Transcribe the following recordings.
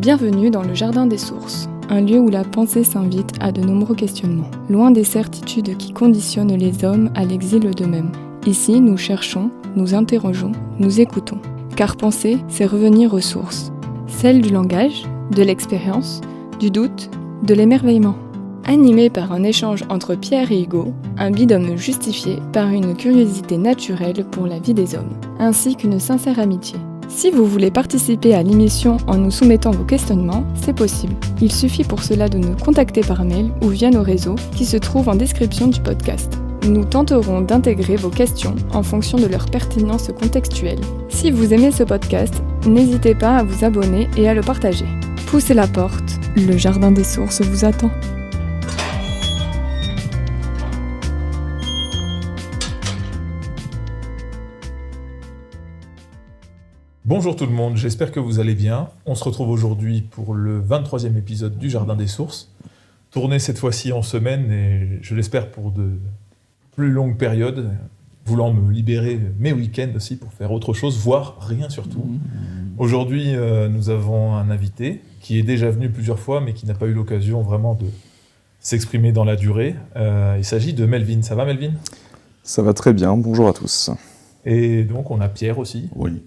Bienvenue dans le Jardin des Sources, un lieu où la pensée s'invite à de nombreux questionnements, loin des certitudes qui conditionnent les hommes à l'exil d'eux-mêmes. Ici, nous cherchons, nous interrogeons, nous écoutons. Car penser, c'est revenir aux sources, celles du langage, de l'expérience, du doute, de l'émerveillement. Animé par un échange entre Pierre et Hugo, un binôme justifié par une curiosité naturelle pour la vie des hommes, ainsi qu'une sincère amitié. Si vous voulez participer à l'émission en nous soumettant vos questionnements, c'est possible. Il suffit pour cela de nous contacter par mail ou via nos réseaux qui se trouvent en description du podcast. Nous tenterons d'intégrer vos questions en fonction de leur pertinence contextuelle. Si vous aimez ce podcast, n'hésitez pas à vous abonner et à le partager. Poussez la porte, le Jardin des Sources vous attend. Bonjour tout le monde, j'espère que vous allez bien. On se retrouve aujourd'hui pour le 23e épisode du Jardin des Sources, tourné cette fois-ci en semaine et je l'espère pour de plus longues périodes, voulant me libérer mes week-ends aussi pour faire autre chose, voire rien surtout. Aujourd'hui, nous avons un invité qui est déjà venu plusieurs fois mais qui n'a pas eu l'occasion vraiment de s'exprimer dans la durée. Il s'agit de Melvin. Ça va Melvin ? Ça va très bien, bonjour à tous. Et donc on a Pierre aussi. Oui.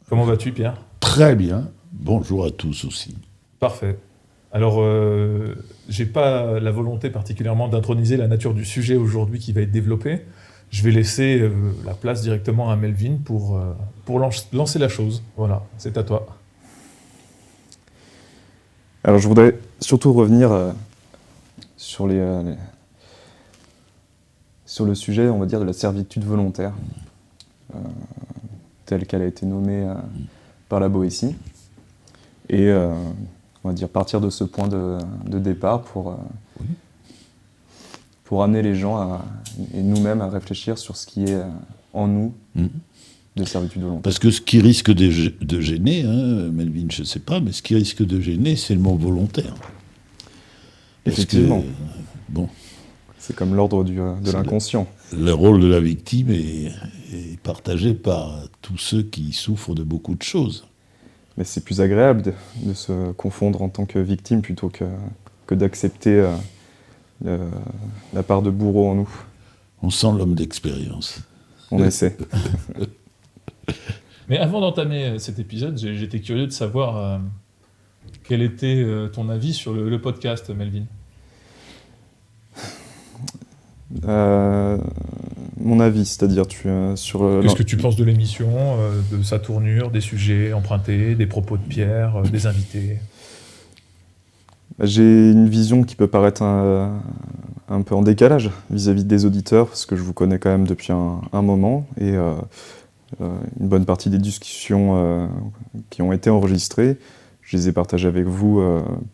Comment vas-tu Pierre ? Très bien. Bonjour à tous aussi. Parfait. Alors, j'ai pas la volonté particulièrement d'introniser la nature du sujet aujourd'hui qui va être développé. Je vais laisser la place directement à Melvin pour lancer la chose. Voilà, c'est à toi. Alors je voudrais surtout revenir sur le sujet, on va dire, de la servitude volontaire, telle qu'elle a été nommée par la Boétie. Et on va dire partir de ce point de départ pour amener les gens et nous-mêmes à réfléchir sur ce qui est en nous de servitude volontaire. Parce que ce qui risque de gêner, Melvin, je ne sais pas, mais ce qui risque de gêner, c'est le mot volontaire. Effectivement. Bon. C'est comme l'ordre de l'inconscient. Le rôle de la victime est partagé par tous ceux qui souffrent de beaucoup de choses. Mais c'est plus agréable de se confondre en tant que victime plutôt que d'accepter la part de bourreau en nous. On sent l'homme d'expérience. On essaie. Mais avant d'entamer cet épisode, j'étais curieux de savoir quel était ton avis sur le podcast, Melvin. Mon avis, c'est-à-dire sur... Qu'est-ce que tu penses de l'émission, de sa tournure, des sujets empruntés, des propos de Pierre, des invités ? J'ai une vision qui peut paraître un peu en décalage vis-à-vis des auditeurs, parce que je vous connais quand même depuis un moment, et une bonne partie des discussions qui ont été enregistrées, je les ai partagées avec vous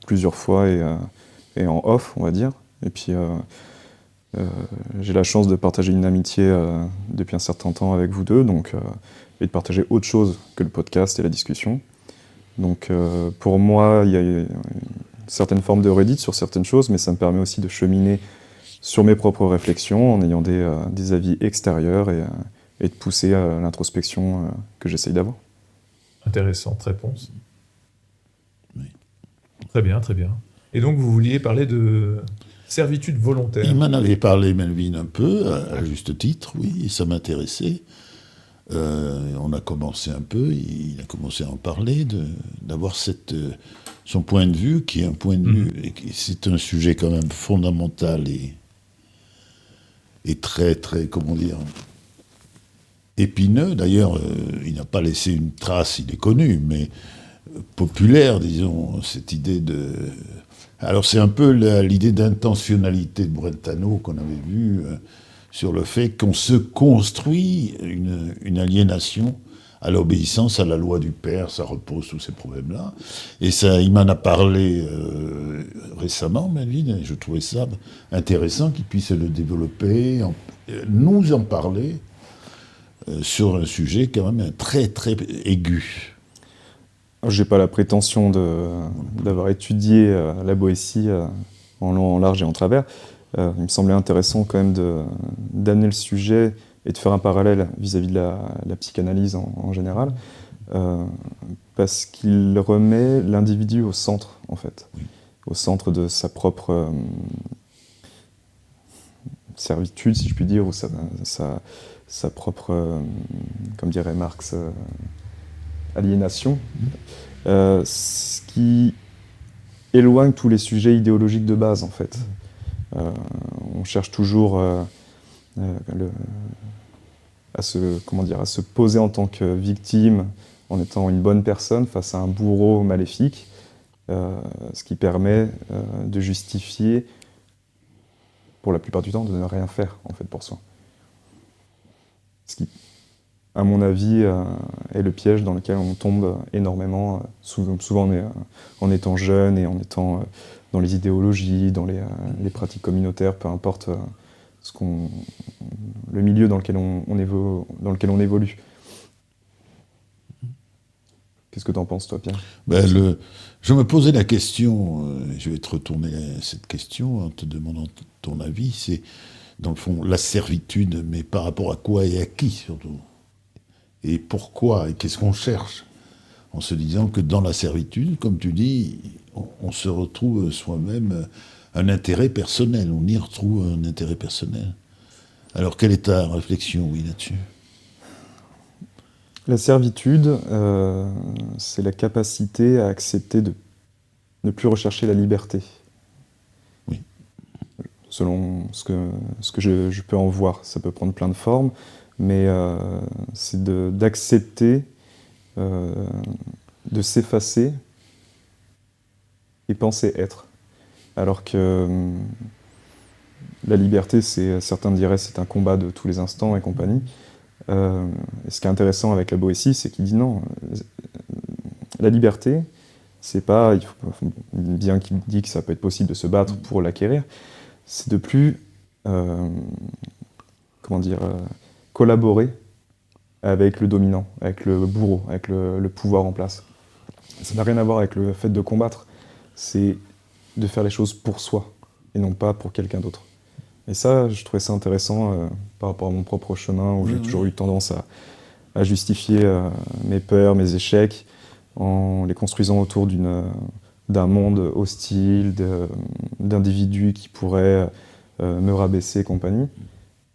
plusieurs fois et en off, on va dire. Et puis j'ai la chance de partager une amitié depuis un certain temps avec vous deux, et de partager autre chose que le podcast et la discussion. Donc pour moi, il y a une certaine forme de redite sur certaines choses, mais ça me permet aussi de cheminer sur mes propres réflexions en ayant des avis extérieurs et de pousser à l'introspection que j'essaye d'avoir. Intéressante réponse. Oui. Très bien, très bien. Et donc vous vouliez parler de servitude volontaire. Il m'en avait parlé, Melvin, un peu, à juste titre, oui, et ça m'intéressait. On a commencé un peu, il a commencé à en parler, d'avoir son point de vue, qui est un point de vue, et c'est un sujet quand même fondamental et très, très, comment dire, épineux. D'ailleurs, il n'a pas laissé une trace, il est connu, mais populaire, disons, cette idée de... Alors c'est un peu l'idée d'intentionnalité de Brentano qu'on avait vu sur le fait qu'on se construit une aliénation à l'obéissance à la loi du père, ça repose tous ces problèmes-là. Et ça, il m'en a parlé récemment, Melvin, et je trouvais ça intéressant qu'il puisse le développer, nous en parler sur un sujet quand même très très aigu. J'ai pas la prétention d'avoir étudié la Boétie en long, en large et en travers. Il me semblait intéressant quand même d'amener le sujet et de faire un parallèle vis-à-vis de la psychanalyse en général, parce qu'il remet l'individu au centre, en fait. Oui. Au centre de sa propre servitude, si je puis dire, ou sa propre, comme dirait Marx, aliénation. Ce qui éloigne tous les sujets idéologiques de base, en fait. On cherche toujours à se poser en tant que victime, en étant une bonne personne face à un bourreau maléfique, ce qui permet de justifier, pour la plupart du temps, de ne rien faire, en fait, pour soi. Ce qui, à mon avis, est le piège dans lequel on tombe énormément, souvent en étant jeune et en étant dans les idéologies, dans les pratiques communautaires, peu importe le milieu dans lequel on évolue. Qu'est-ce que tu en penses, toi, Pierre ? Je me posais la question, je vais te retourner cette question en te demandant ton avis, c'est, dans le fond, la servitude, mais par rapport à quoi et à qui, surtout ? Et pourquoi ? Et qu'est-ce qu'on cherche ? En se disant que dans la servitude, comme tu dis, on se retrouve soi-même un intérêt personnel, on y retrouve un intérêt personnel. Alors, quelle est ta réflexion, oui, là-dessus ? La servitude, c'est la capacité à accepter de ne plus rechercher la liberté. Oui. Selon ce que je peux en voir. Ça peut prendre plein de formes, mais c'est d'accepter de s'effacer et penser être. Alors que la liberté, certains diraient, c'est un combat de tous les instants et compagnie. Et ce qui est intéressant avec la Boétie, c'est qu'il dit non, la liberté, c'est pas, bien qu'il dit que ça peut être possible de se battre pour l'acquérir, c'est de plus, collaborer avec le dominant, avec le bourreau, avec le pouvoir en place. Ça n'a rien à voir avec le fait de combattre, c'est de faire les choses pour soi, et non pas pour quelqu'un d'autre. Et ça, je trouvais ça intéressant par rapport à mon propre chemin, où j'ai toujours eu tendance à justifier mes peurs, mes échecs, en les construisant autour d'un monde hostile, d'individus qui pourraient me rabaisser et compagnie.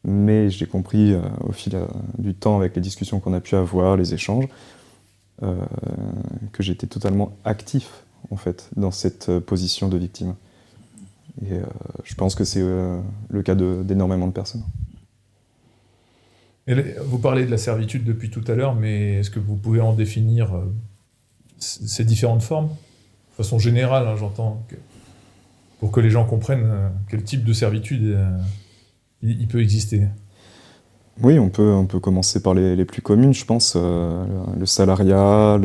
Mais j'ai compris au fil du temps, avec les discussions qu'on a pu avoir, les échanges, que j'étais totalement actif, en fait, dans cette position de victime. Et je pense que c'est le cas d'énormément de personnes. Et vous parlez de la servitude depuis tout à l'heure, mais est-ce que vous pouvez en définir ces différentes formes ? De façon générale, hein, j'entends, pour que les gens comprennent quel type de servitude il peut exister. Oui, on peut commencer par les plus communes, je pense. Le salariat,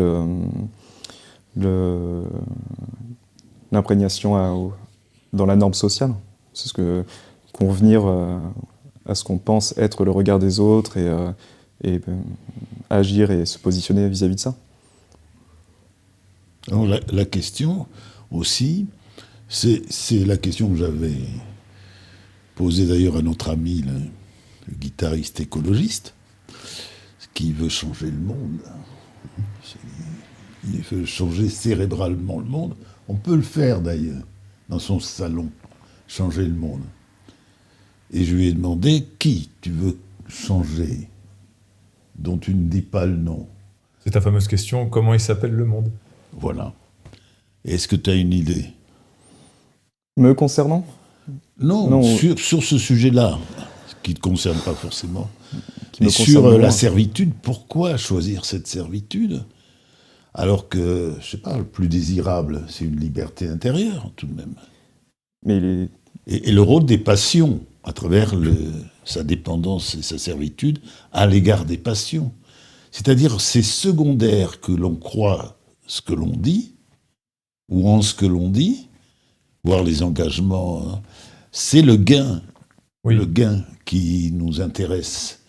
l'imprégnation dans la norme sociale. C'est convenir à ce qu'on pense être le regard des autres et agir et se positionner vis-à-vis de ça. Alors la question aussi, c'est la question que j'avais posée d'ailleurs à notre ami, le guitariste écologiste, qui veut changer le monde. Il veut changer cérébralement le monde. On peut le faire d'ailleurs, dans son salon, changer le monde. Et je lui ai demandé, qui tu veux changer, dont tu ne dis pas le nom. C'est ta fameuse question, comment il s'appelle le monde ? Voilà. Est-ce que tu as une idée ? Me concernant ? Non. Sur ce sujet-là, qui ne te concerne pas forcément. Mais sur la servitude, pourquoi choisir cette servitude ? Alors que, je sais pas, le plus désirable, c'est une liberté intérieure, tout de même. Mais et le rôle des passions, à travers sa dépendance et sa servitude, à l'égard des passions. C'est-à-dire, c'est secondaire que l'on croit ce que l'on dit, ou en ce que l'on dit, voire les engagements, c'est le gain, le gain qui nous intéresse.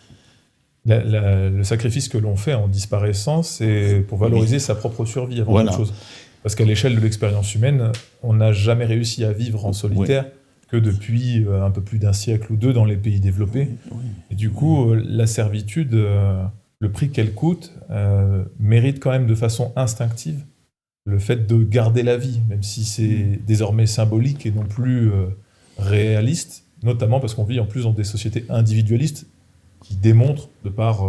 Le sacrifice que l'on fait en disparaissant, c'est pour valoriser sa propre survie avant toute chose. Parce qu'à l'échelle de l'expérience humaine, on n'a jamais réussi à vivre en solitaire que depuis un peu plus d'un siècle ou deux dans les pays développés. Et du coup, la servitude le prix qu'elle coûte mérite quand même de façon instinctive le fait de garder la vie, même si c'est désormais symbolique et non plus réaliste, notamment parce qu'on vit en plus dans des sociétés individualistes qui démontrent, de par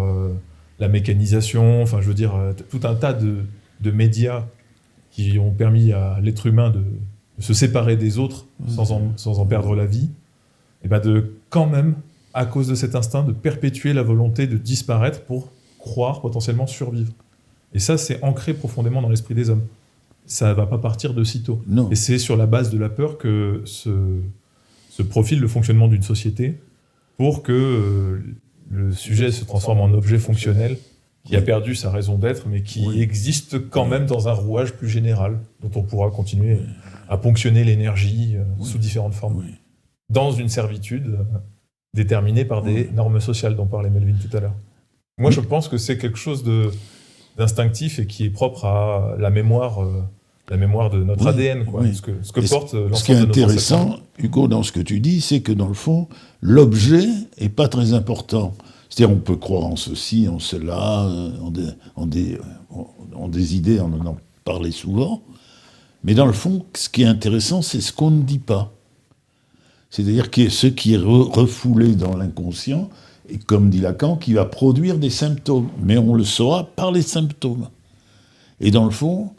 la mécanisation, enfin je veux dire, tout un tas de médias qui ont permis à l'être humain de se séparer des autres sans en perdre la vie, et ben de quand même, à cause de cet instinct, de perpétuer la volonté de disparaître pour croire potentiellement survivre. Et ça, c'est ancré profondément dans l'esprit des hommes. Ça ne va pas partir de sitôt. Non. Et c'est sur la base de la peur que se profile le fonctionnement d'une société pour que le sujet se transforme en objet fonctionnel qui a perdu sa raison d'être, mais qui existe quand même dans un rouage plus général, dont on pourra continuer à ponctionner l'énergie sous différentes formes, dans une servitude déterminée par des normes sociales dont parlait Melvin tout à l'heure. Moi, je pense que c'est quelque chose d'instinctif et qui est propre à la mémoire de notre ADN, quoi, ce que porte l'ensemble de nos ancêtres. Ce qui est intéressant, Hugo, dans ce que tu dis, c'est que dans le fond, l'objet n'est pas très important. C'est-à-dire, on peut croire en ceci, en cela, en des idées, on en parlait souvent, mais dans le fond, ce qui est intéressant, c'est ce qu'on ne dit pas. C'est-à-dire que ce qui est refoulé dans l'inconscient, et comme dit Lacan, qui va produire des symptômes. Mais on le saura par les symptômes. Et dans le fond,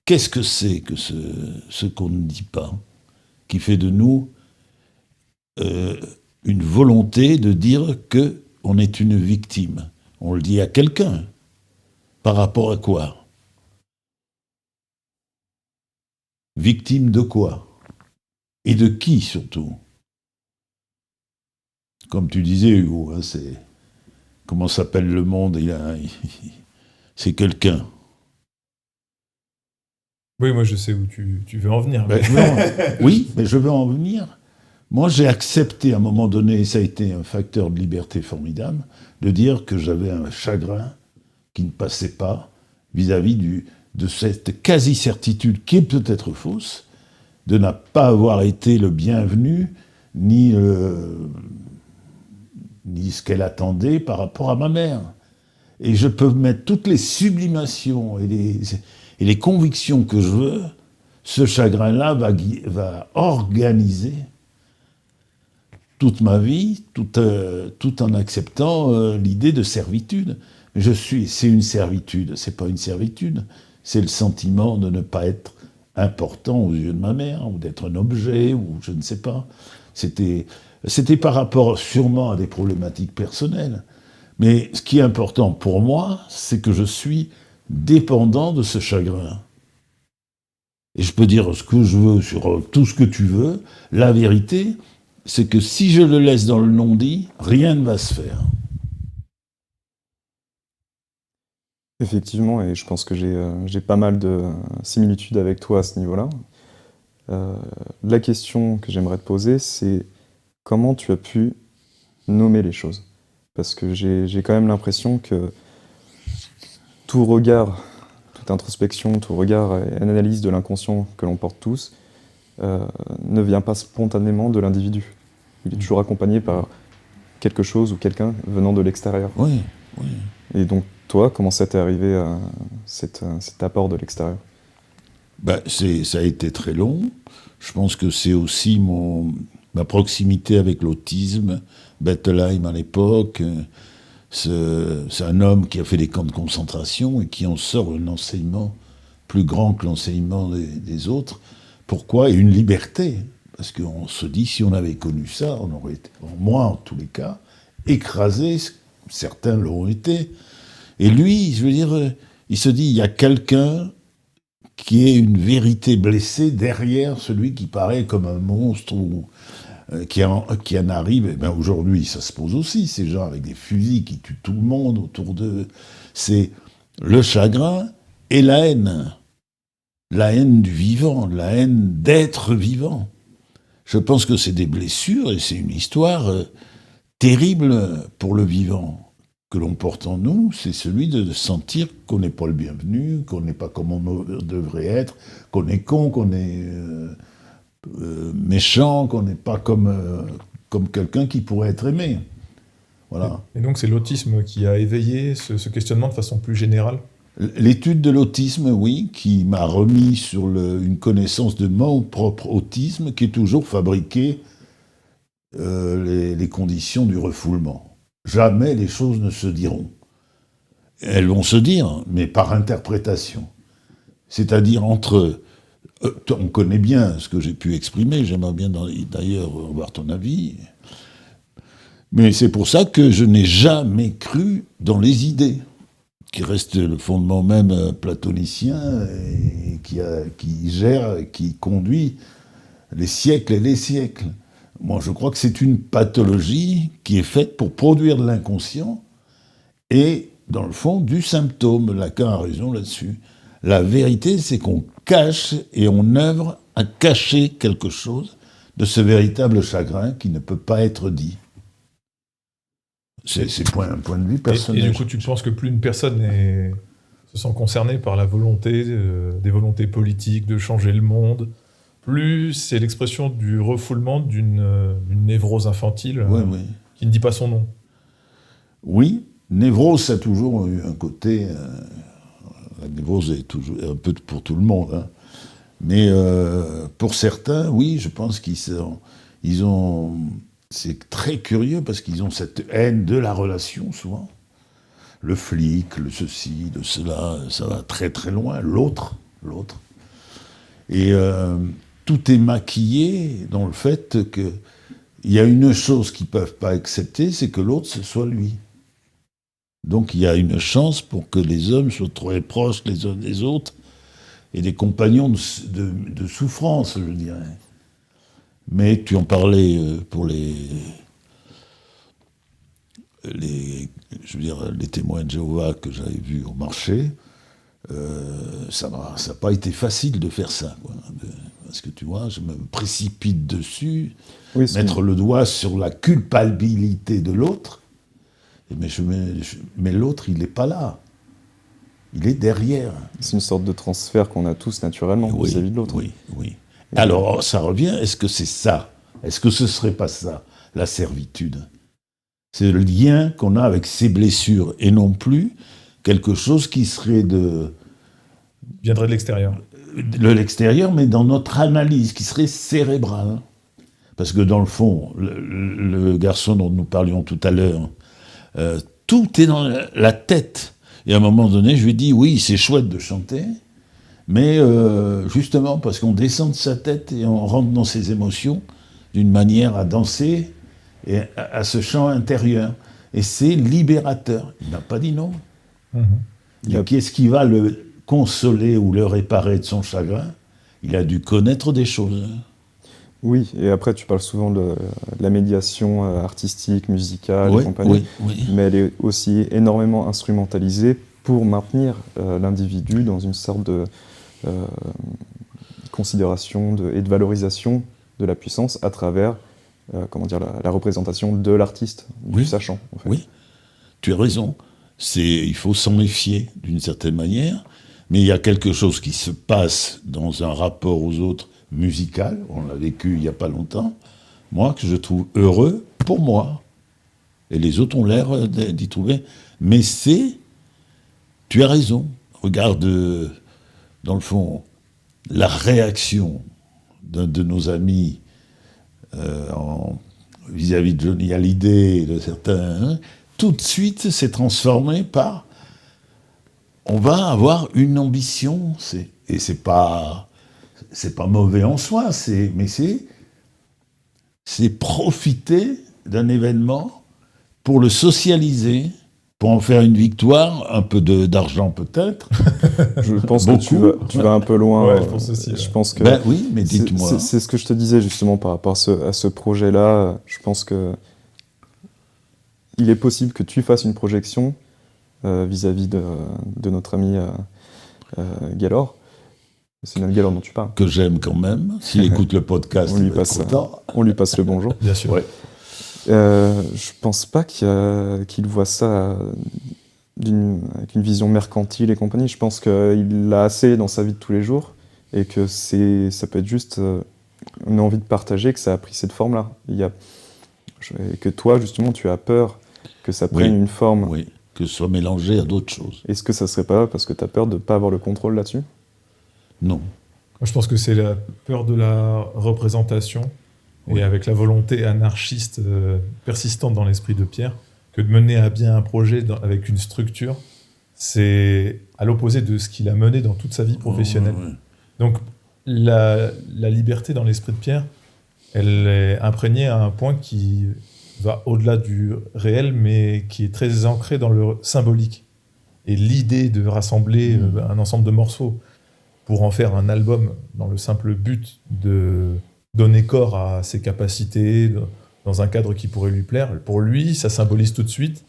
qu'est-ce que c'est que ce qu'on ne dit pas, qui fait de nous une volonté de dire qu'on est une victime? On le dit à quelqu'un. Par rapport à quoi? Victime de quoi? Et de qui, surtout? Comme tu disais, Hugo, hein, c'est... Comment s'appelle le monde? C'est quelqu'un. Oui, moi je sais où tu veux en venir. Oui, mais je veux en venir. Moi, j'ai accepté à un moment donné, et ça a été un facteur de liberté formidable, de dire que j'avais un chagrin qui ne passait pas vis-à-vis de cette quasi-certitude, qui est peut-être fausse, de ne pas avoir été le bienvenu, ni ce qu'elle attendait par rapport à ma mère. Et je peux mettre toutes les sublimations et les convictions que je veux, ce chagrin-là va organiser toute ma vie, tout en acceptant l'idée de servitude. C'est une servitude, c'est pas une servitude, c'est le sentiment de ne pas être important aux yeux de ma mère, ou d'être un objet, ou je ne sais pas. C'était par rapport sûrement à des problématiques personnelles. Mais ce qui est important pour moi, c'est que je suis dépendant de ce chagrin. Et je peux dire ce que je veux sur tout ce que tu veux. La vérité, c'est que si je le laisse dans le non-dit, rien ne va se faire. Effectivement, et je pense que j'ai pas mal de similitudes avec toi à ce niveau-là. La question que j'aimerais te poser, c'est comment tu as pu nommer les choses? Parce que j'ai quand même l'impression que tout regard, toute introspection, tout regard et analyse de l'inconscient que l'on porte tous ne vient pas spontanément de l'individu. Il est toujours accompagné par quelque chose ou quelqu'un venant de l'extérieur. Oui. Et donc, toi, comment ça t'est arrivé à cet apport de l'extérieur? Ça a été très long. Je pense que c'est aussi ma proximité avec l'autisme. Bettelheim à l'époque, c'est un homme qui a fait des camps de concentration et qui en sort un enseignement plus grand que l'enseignement des autres. Pourquoi? Et une liberté. Parce qu'on se dit, si on avait connu ça, on aurait été, moi en tous les cas, écrasé. Certains l'ont été. Et lui, je veux dire, il se dit, il y a quelqu'un qui est une vérité blessée derrière celui qui paraît comme un monstre ou qui en arrive. Et bien aujourd'hui, ça se pose aussi, ces gens avec des fusils qui tuent tout le monde autour d'eux. C'est le chagrin et la haine. La haine du vivant, la haine d'être vivant. Je pense que c'est des blessures et c'est une histoire terrible pour le vivant que l'on porte en nous, c'est celui de sentir qu'on n'est pas le bienvenu, qu'on n'est pas comme on devrait être, qu'on est con, qu'on est méchant, qu'on n'est pas comme quelqu'un qui pourrait être aimé. Voilà. Et donc c'est l'autisme qui a éveillé ce questionnement de façon plus générale. L'étude de l'autisme, oui, qui m'a remis sur une connaissance de mon propre autisme, qui est toujours fabriqué les conditions du refoulement. Jamais les choses ne se diront. Elles vont se dire, mais par interprétation. C'est-à-dire entre... on connaît bien ce que j'ai pu exprimer, j'aimerais bien d'ailleurs avoir ton avis. Mais c'est pour ça que je n'ai jamais cru dans les idées, qui reste le fondement même platonicien, et qui gère, qui conduit les siècles et les siècles. Moi, je crois que c'est une pathologie qui est faite pour produire de l'inconscient et, dans le fond, du symptôme. Lacan a raison là-dessus. La vérité, c'est qu'on cache et on œuvre à cacher quelque chose de ce véritable chagrin qui ne peut pas être dit. C'est un point de vue personnel. Et du coup, tu penses que plus une personne se sent concernée par la volonté, des volontés politiques de changer le monde, plus c'est l'expression du refoulement d'une névrose infantile qui ne dit pas son nom. Oui, névrose, ça a toujours eu un côté... la névrose est toujours un peu pour tout le monde. Hein. Mais pour certains, oui, je pense ils ont... C'est très curieux parce qu'ils ont cette haine de la relation, souvent. Le flic, le ceci, le cela, ça va très très loin. L'autre. Et tout est maquillé dans le fait qu'il y a une chose qu'ils ne peuvent pas accepter, c'est que l'autre, ce soit lui. Donc il y a une chance pour que les hommes soient très proches les uns des autres et des compagnons de souffrance, je dirais. Mais tu en parlais pour les témoins de Jéhovah que j'avais vus au marché. Ça n'a pas été facile de faire ça, quoi. Parce que tu vois, je me précipite dessus, mettre le doigt sur la culpabilité de l'autre, mais l'autre, il n'est pas là. Il est derrière. C'est une sorte de transfert qu'on a tous naturellement vis-à-vis de l'autre. Oui. Alors, ça revient, est-ce que c'est ça ? Est-ce que ce serait pas ça, la servitude ? C'est le lien qu'on a avec ses blessures, et non plus quelque chose qui serait viendrait de l'extérieur. De l'extérieur, mais dans notre analyse, qui serait cérébrale. Parce que dans le fond, le garçon dont nous parlions tout à l'heure, tout est dans la tête. Et à un moment donné, je lui ai dit, oui, c'est chouette de chanter, mais justement parce qu'on descend de sa tête et on rentre dans ses émotions d'une manière à danser et à ce chant intérieur. Et c'est libérateur. Il n'a pas dit non. Mm-hmm. Qui est-ce qui va le consoler ou le réparer de son chagrin ? Il a dû connaître des choses. Oui, et après tu parles souvent de la médiation artistique, musicale et compagnie, mais elle est aussi énormément instrumentalisée pour maintenir l'individu dans une sorte de considération et de valorisation de la puissance à travers la représentation de l'artiste, du sachant. En fait. Oui, tu as raison. Il faut s'en méfier d'une certaine manière, mais il y a quelque chose qui se passe dans un rapport aux autres musical, on l'a vécu il n'y a pas longtemps, moi, que je trouve heureux pour moi. Et les autres ont l'air d'y trouver. Mais tu as raison, regarde, dans le fond, la réaction d'un de nos amis vis-à-vis de Johnny Hallyday et de certains, tout de suite s'est transformé par on va avoir une ambition, et c'est pas mauvais en soi, mais c'est profiter d'un événement pour le socialiser, pour en faire une victoire, un peu d'argent peut-être. Je pense que tu vas un peu loin. Ouais, je pense aussi. Je pense que oui, mais dites-moi. C'est ce que je te disais justement par rapport à ce projet-là. Je pense que il est possible que tu fasses une projection vis-à-vis de notre ami Gaylor. C'est Nat Gaylor dont tu parles. Que j'aime quand même. S'il écoute le podcast, on lui passe le bonjour. Bien sûr. Ouais. Je pense pas qu'il voit ça avec une vision mercantile et compagnie. Je pense qu'il l'a assez dans sa vie de tous les jours et que ça peut être juste une envie de partager, que ça a pris cette forme-là. Et que toi, justement, tu as peur que ça prenne une forme. Oui, que ce soit mélangé à d'autres choses. Est-ce que ça serait pas parce que tu as peur de ne pas avoir le contrôle là-dessus? Non. Moi, je pense que c'est la peur de la représentation, et avec la volonté anarchiste persistante dans l'esprit de Pierre, que de mener à bien un projet avec une structure, c'est à l'opposé de ce qu'il a mené dans toute sa vie professionnelle. Donc la liberté dans l'esprit de Pierre, elle est imprégnée à un point qui va au-delà du réel, mais qui est très ancré dans le symbolique. Et l'idée de rassembler un ensemble de morceaux pour en faire un album dans le simple but de donner corps à ses capacités dans un cadre qui pourrait lui plaire, pour lui, ça symbolise tout de suite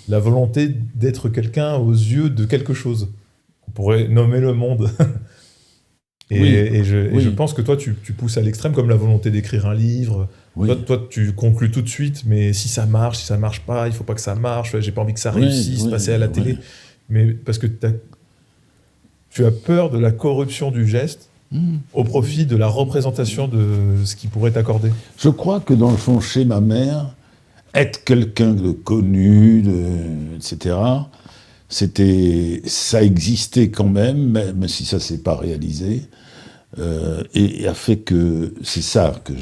la volonté d'être quelqu'un aux yeux de quelque chose. On pourrait nommer le monde. Et je pense que toi, tu pousses à l'extrême, comme la volonté d'écrire un livre. Oui. Toi, tu conclus tout de suite, mais si ça marche pas, il faut pas que ça marche, j'ai pas envie que ça réussisse, passer à la télé. Mais parce que tu as peur de la corruption du geste au profit de la représentation de ce qui pourrait t'accorder. Je crois que dans le fond, chez ma mère, être quelqu'un de connu, etc., ça existait quand même si ça s'est pas réalisé, et a fait que c'est ça que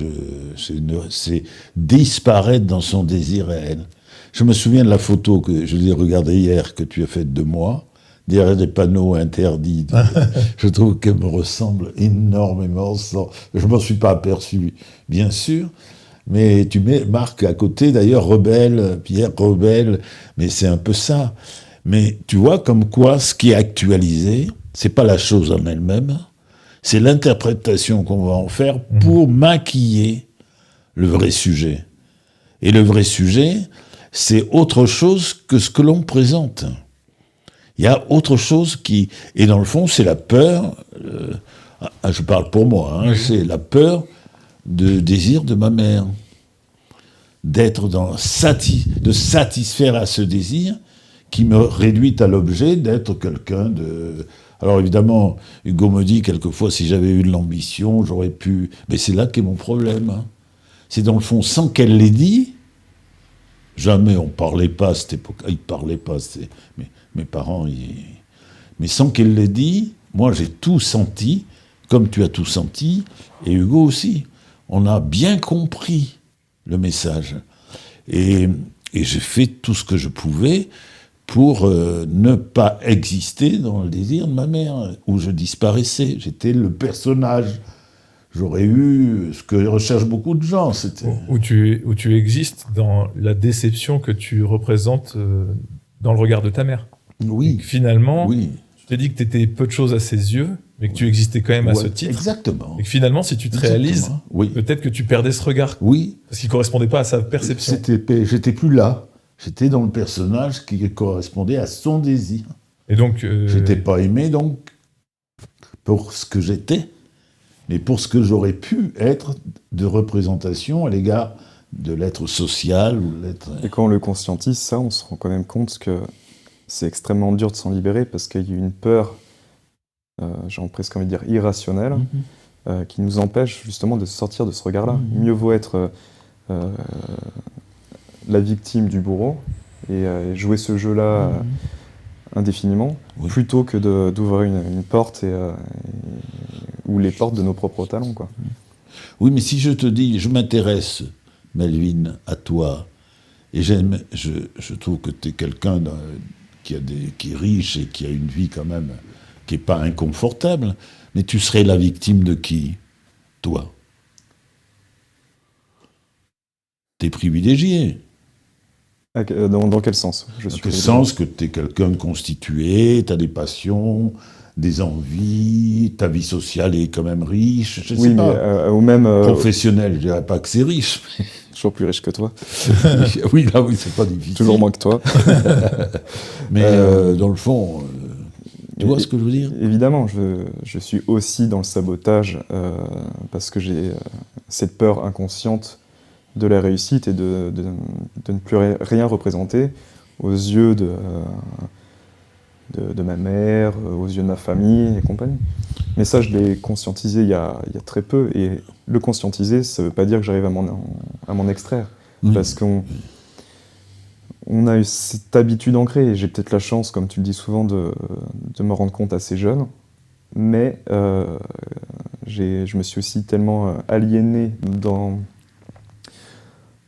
c'est disparaître dans son désir réel. Je me souviens de la photo que je l'ai regardée hier, que tu as faite de moi, derrière des panneaux interdits. Je trouve qu'elle me ressemble énormément. Je m'en suis pas aperçu, bien sûr, mais tu marques à côté, d'ailleurs, Rebelle, Pierre Rebelle, mais c'est un peu ça. Mais tu vois, comme quoi, ce qui est actualisé, c'est pas la chose en elle-même, c'est l'interprétation qu'on va en faire pour maquiller le vrai sujet. Et le vrai sujet, c'est autre chose que ce que l'on présente. Il y a autre chose qui... Et dans le fond, c'est la peur, je parle pour moi, c'est la peur de désir de ma mère. D'être de satisfaire à ce désir qui me réduit à l'objet d'être quelqu'un de... Alors évidemment, Hugo me dit quelquefois, si j'avais eu de l'ambition, j'aurais pu... Mais c'est là qu'est mon problème. C'est dans le fond, sans qu'elle l'ait dit, jamais on parlait pas à cette époque. Ils parlaient pas, mes parents... Mais sans qu'elle l'ait dit, moi j'ai tout senti, comme tu as tout senti, et Hugo aussi. On a bien compris le message. Et j'ai fait tout ce que je pouvais pour ne pas exister dans le désir de ma mère, où je disparaissais. J'étais le personnage. J'aurais eu ce que recherchent beaucoup de gens. Où tu existes dans la déception que tu représentes dans le regard de ta mère. Oui. Et finalement, tu t'es dit que tu étais peu de choses à ses yeux, mais que tu existais quand même à ce titre. Exactement. Et que finalement, si tu te réalises, peut-être que tu perdais ce regard. Oui. Parce qu'il ne correspondait pas à sa perception. J'étais plus là. J'étais dans le personnage qui correspondait à son désir. Et donc... J'étais pas aimé, donc, pour ce que j'étais, mais pour ce que j'aurais pu être de représentation à l'égard de l'être social ou l'être... Et quand on le conscientise, ça, on se rend quand même compte que c'est extrêmement dur de s'en libérer parce qu'il y a une peur, j'ai presque envie de dire irrationnelle, qui nous empêche justement de sortir de ce regard-là. Mieux vaut être la victime du bourreau et jouer ce jeu-là indéfiniment, plutôt que d'ouvrir une porte ou les portes de nos propres talents, quoi. Oui, mais si je te dis, je m'intéresse, Melvin, à toi, et je trouve que tu es quelqu'un qui est riche et qui a une vie quand même qui n'est pas inconfortable, mais tu serais la victime de qui, toi? T'es privilégié. Dans quel sens? Dans quel sens que tu es quelqu'un de constitué, tu as des passions, des envies, ta vie sociale est quand même riche, je sais pas. Mais au même... Professionnel, je dirais pas que c'est riche. Toujours plus riche que toi. Oui, c'est pas difficile. Toujours moins que toi. Mais dans le fond, tu vois ce que je veux dire? Évidemment, je suis aussi dans le sabotage parce que j'ai cette peur inconsciente de la réussite et de ne plus rien représenter aux yeux de ma mère, aux yeux de ma famille et compagnie. Mais ça, je l'ai conscientisé il y a très peu. Et le conscientiser, ça ne veut pas dire que j'arrive à m'en extraire. Parce qu'on on a eu cette habitude ancrée, et j'ai peut-être la chance, comme tu le dis souvent, de me rendre compte assez jeune, mais je me suis aussi tellement aliéné dans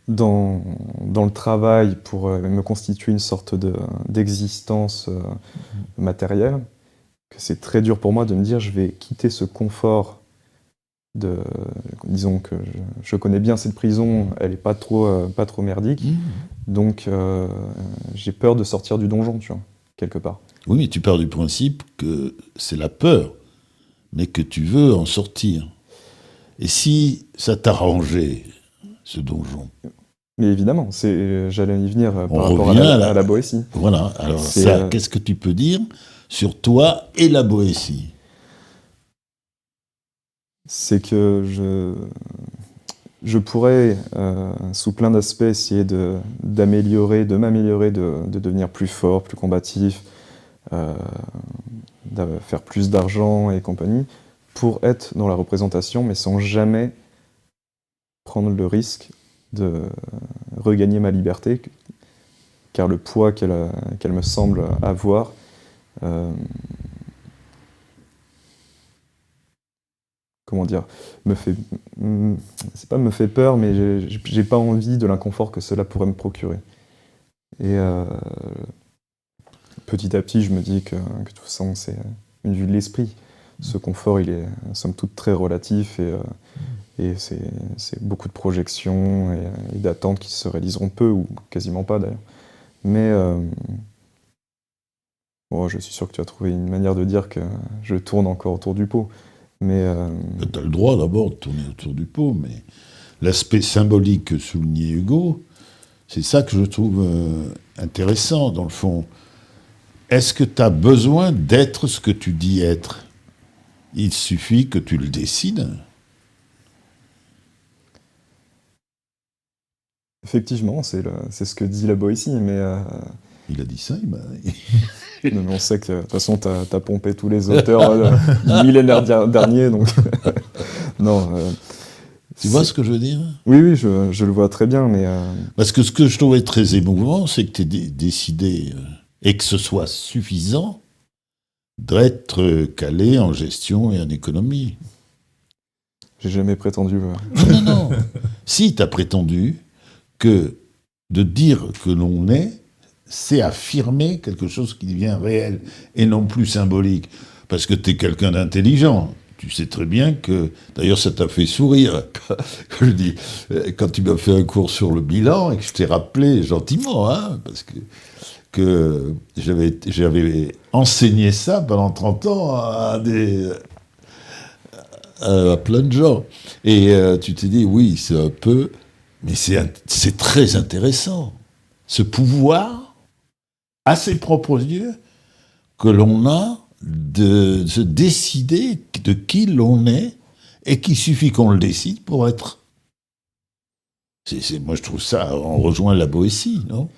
le travail pour me constituer une sorte d'existence matérielle, que c'est très dur pour moi de me dire je vais quitter ce confort disons que je connais bien cette prison, elle est pas trop merdique, donc j'ai peur de sortir du donjon, tu vois, quelque part. Oui, mais tu pars du principe que c'est la peur, mais que tu veux en sortir. Et si ça t'arrangeait, ce donjon? Mais évidemment, j'allais y venir par On rapport revient à la Boétie. Voilà, alors ça, qu'est-ce que tu peux dire sur toi et la Boétie? C'est que je pourrais, sous plein d'aspects, essayer de m'améliorer, de devenir plus fort, plus combatif, de faire plus d'argent et compagnie, pour être dans la représentation, mais sans jamais prendre le risque de regagner ma liberté, car le poids qu'elle me semble avoir comment dire, c'est pas me fait peur, mais j'ai pas envie de l'inconfort que cela pourrait me procurer. Et petit à petit, je me dis que tout ça, c'est une vue de l'esprit. Ce confort, il est, somme toute, très relatif, et c'est beaucoup de projections et d'attentes qui se réaliseront peu, ou quasiment pas d'ailleurs. Mais bon, je suis sûr que tu as trouvé une manière de dire que je tourne encore autour du pot. Mais tu as le droit d'abord de tourner autour du pot, mais l'aspect symbolique que soulignait Hugo, c'est ça que je trouve intéressant, dans le fond. Est-ce que tu as besoin d'être ce que tu dis être? Il suffit que tu le décides. Effectivement, c'est ce que dit la Boétie, mais... Il a dit ça, Non, mais on sait que de toute façon, t'as pompé tous les auteurs du millénaire dernier, donc... non. Tu vois ce que je veux dire? Oui, je le vois très bien, mais... Parce que ce que je trouvais très émouvant, c'est que tu aies décidé, et que ce soit suffisant, d'être calé en gestion et en économie. J'ai jamais prétendu... Non. Si, tu as prétendu que de dire que l'on est, c'est affirmer quelque chose qui devient réel et non plus symbolique. Parce que tu es quelqu'un d'intelligent. Tu sais très bien que... D'ailleurs, ça t'a fait sourire, je dis, quand tu m'as fait un cours sur le bilan et que je t'ai rappelé gentiment, hein, parce que j'avais enseigné ça pendant 30 ans à plein de gens. Et tu t'es dit, oui, c'est un peu... Mais c'est très intéressant. Ce pouvoir, à ses propres yeux, que l'on a de se décider de qui l'on est, et qu'il suffit qu'on le décide pour être. Moi, je trouve ça, on rejoint la Boétie, non?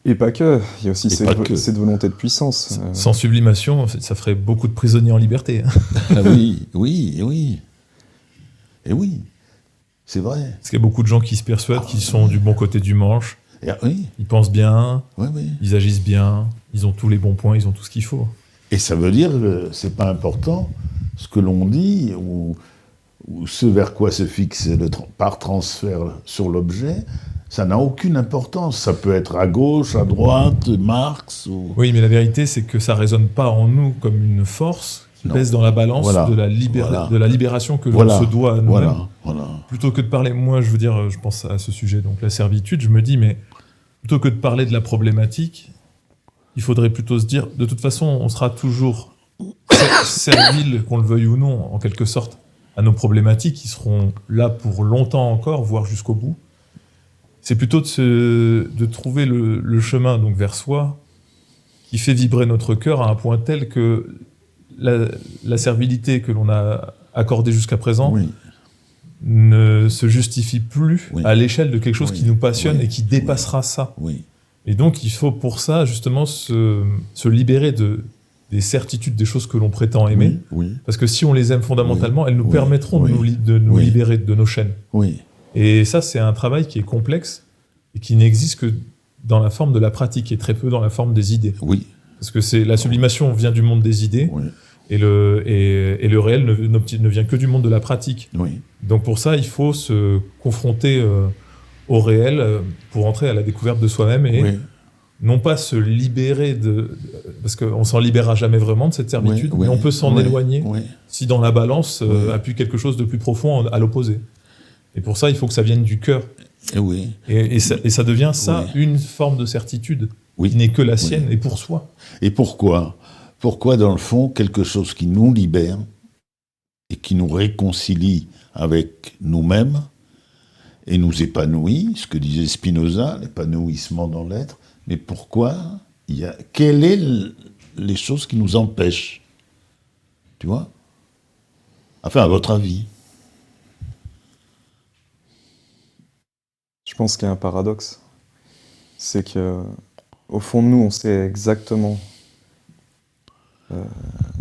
Et pas que, il y a aussi cette volonté de puissance. Sans sublimation, ça ferait beaucoup de prisonniers en liberté. Ah oui. Et oui, c'est vrai. Parce qu'il y a beaucoup de gens qui se persuadent qu'ils sont du bon côté du manche. Oui. Ils pensent bien, oui. Ils agissent bien, ils ont tous les bons points, ils ont tout ce qu'il faut. Et ça veut dire que c'est pas important ce que l'on dit ou ce vers quoi se fixe par transfert sur l'objet. Ça n'a aucune importance. Ça peut être à gauche, à droite, Marx. Oui, mais la vérité, c'est que ça ne résonne pas en nous comme une force qui pèse dans la balance de la libération que l'on se doit à nous-mêmes. Plutôt que de parler, moi, je pense à ce sujet, donc la servitude, je me dis, mais plutôt que de parler de la problématique, il faudrait plutôt se dire, de toute façon, on sera toujours servile, qu'on le veuille ou non, en quelque sorte, à nos problématiques qui seront là pour longtemps encore, voire jusqu'au bout. C'est plutôt de trouver le chemin donc vers soi qui fait vibrer notre cœur à un point tel que la servilité que l'on a accordée jusqu'à présent ne se justifie plus à l'échelle de quelque chose qui nous passionne et qui dépassera ça. Et donc il faut pour ça justement se libérer des certitudes des choses que l'on prétend aimer, parce que si on les aime fondamentalement, elles nous permettront de nous libérer de nos chaînes. Et ça, c'est un travail qui est complexe et qui n'existe que dans la forme de la pratique et très peu dans la forme des idées. Oui. Parce que la sublimation vient du monde des idées, Oui. et le réel ne vient que du monde de la pratique. Oui. Donc pour ça, il faut se confronter au réel pour entrer à la découverte de soi-même et Oui. non pas se libérer parce qu'on s'en libérera jamais vraiment de cette servitude, Oui, mais on peut s'en éloigner oui. si dans la balance Oui. appuie quelque chose de plus profond à l'opposé. Et pour ça, il faut que ça vienne du cœur. Oui. Et ça devient ça, Oui. une forme de certitude Oui. qui n'est que la sienne Oui. et pour soi. Et pourquoi ? Pourquoi, dans le fond, quelque chose qui nous libère et qui nous réconcilie avec nous-mêmes et nous épanouit, ce que disait Spinoza, l'épanouissement dans l'être, mais pourquoi quelles sont les choses qui nous empêchent ? Tu vois ? Enfin, à votre avis ? Je pense qu'il y a un paradoxe. C'est que, au fond de nous, on sait exactement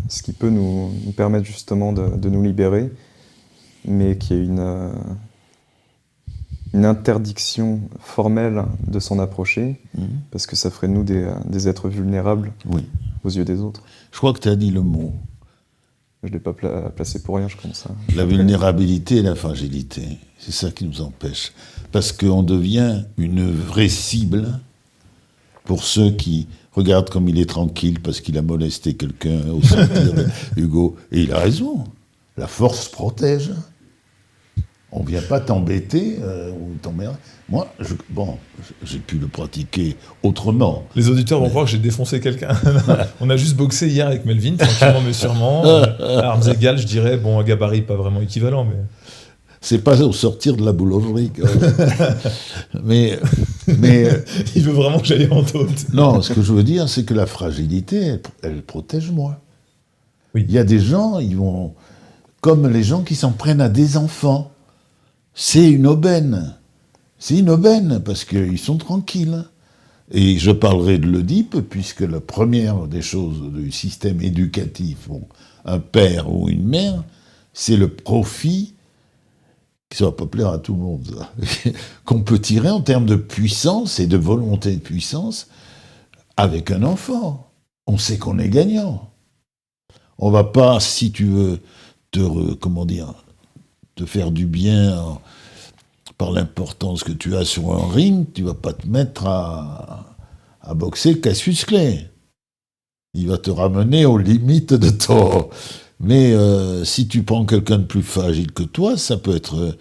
ce qui peut nous permettre justement de nous libérer, mais qu'il y a une interdiction formelle de s'en approcher, parce que ça ferait de nous des êtres vulnérables aux yeux des autres. Je crois que tu as dit le mot. Je ne l'ai pas placé pour rien, je pense. La vulnérabilité et la fragilité, c'est ça qui nous empêche. Parce qu'on devient une vraie cible pour ceux qui regardent comme il est tranquille parce qu'il a molesté quelqu'un au sortir de Hugo. Et il a raison. La force protège. On ne vient pas t'embêter ou t'emmerder. Moi, j'ai pu le pratiquer autrement. Les auditeurs vont croire que j'ai défoncé quelqu'un. On a juste boxé hier avec Melvin, tranquillement mais sûrement. À armes égales, je dirais, un gabarit pas vraiment équivalent, mais... C'est pas au sortir de la boulangerie. mais il veut vraiment que j'aille en taute. Non, ce que je veux dire, c'est que la fragilité, elle protège moi. Oui. Il y a des gens, ils vont... Comme les gens qui s'en prennent à des enfants. C'est une aubaine. C'est une aubaine, parce qu'ils sont tranquilles. Et je parlerai de l'Oedipe, puisque la première des choses du système éducatif, un père ou une mère, c'est le profit, qui ne va pas plaire à tout le monde, ça, qu'on peut tirer en termes de puissance et de volonté de puissance avec un enfant. On sait qu'on est gagnant. On va pas, si tu veux, te faire du bien par l'importance que tu as sur un ring, tu vas pas te mettre à boxer Cassius Clay. Il va te ramener aux limites de ton... Mais si tu prends quelqu'un de plus fragile que toi, ça peut être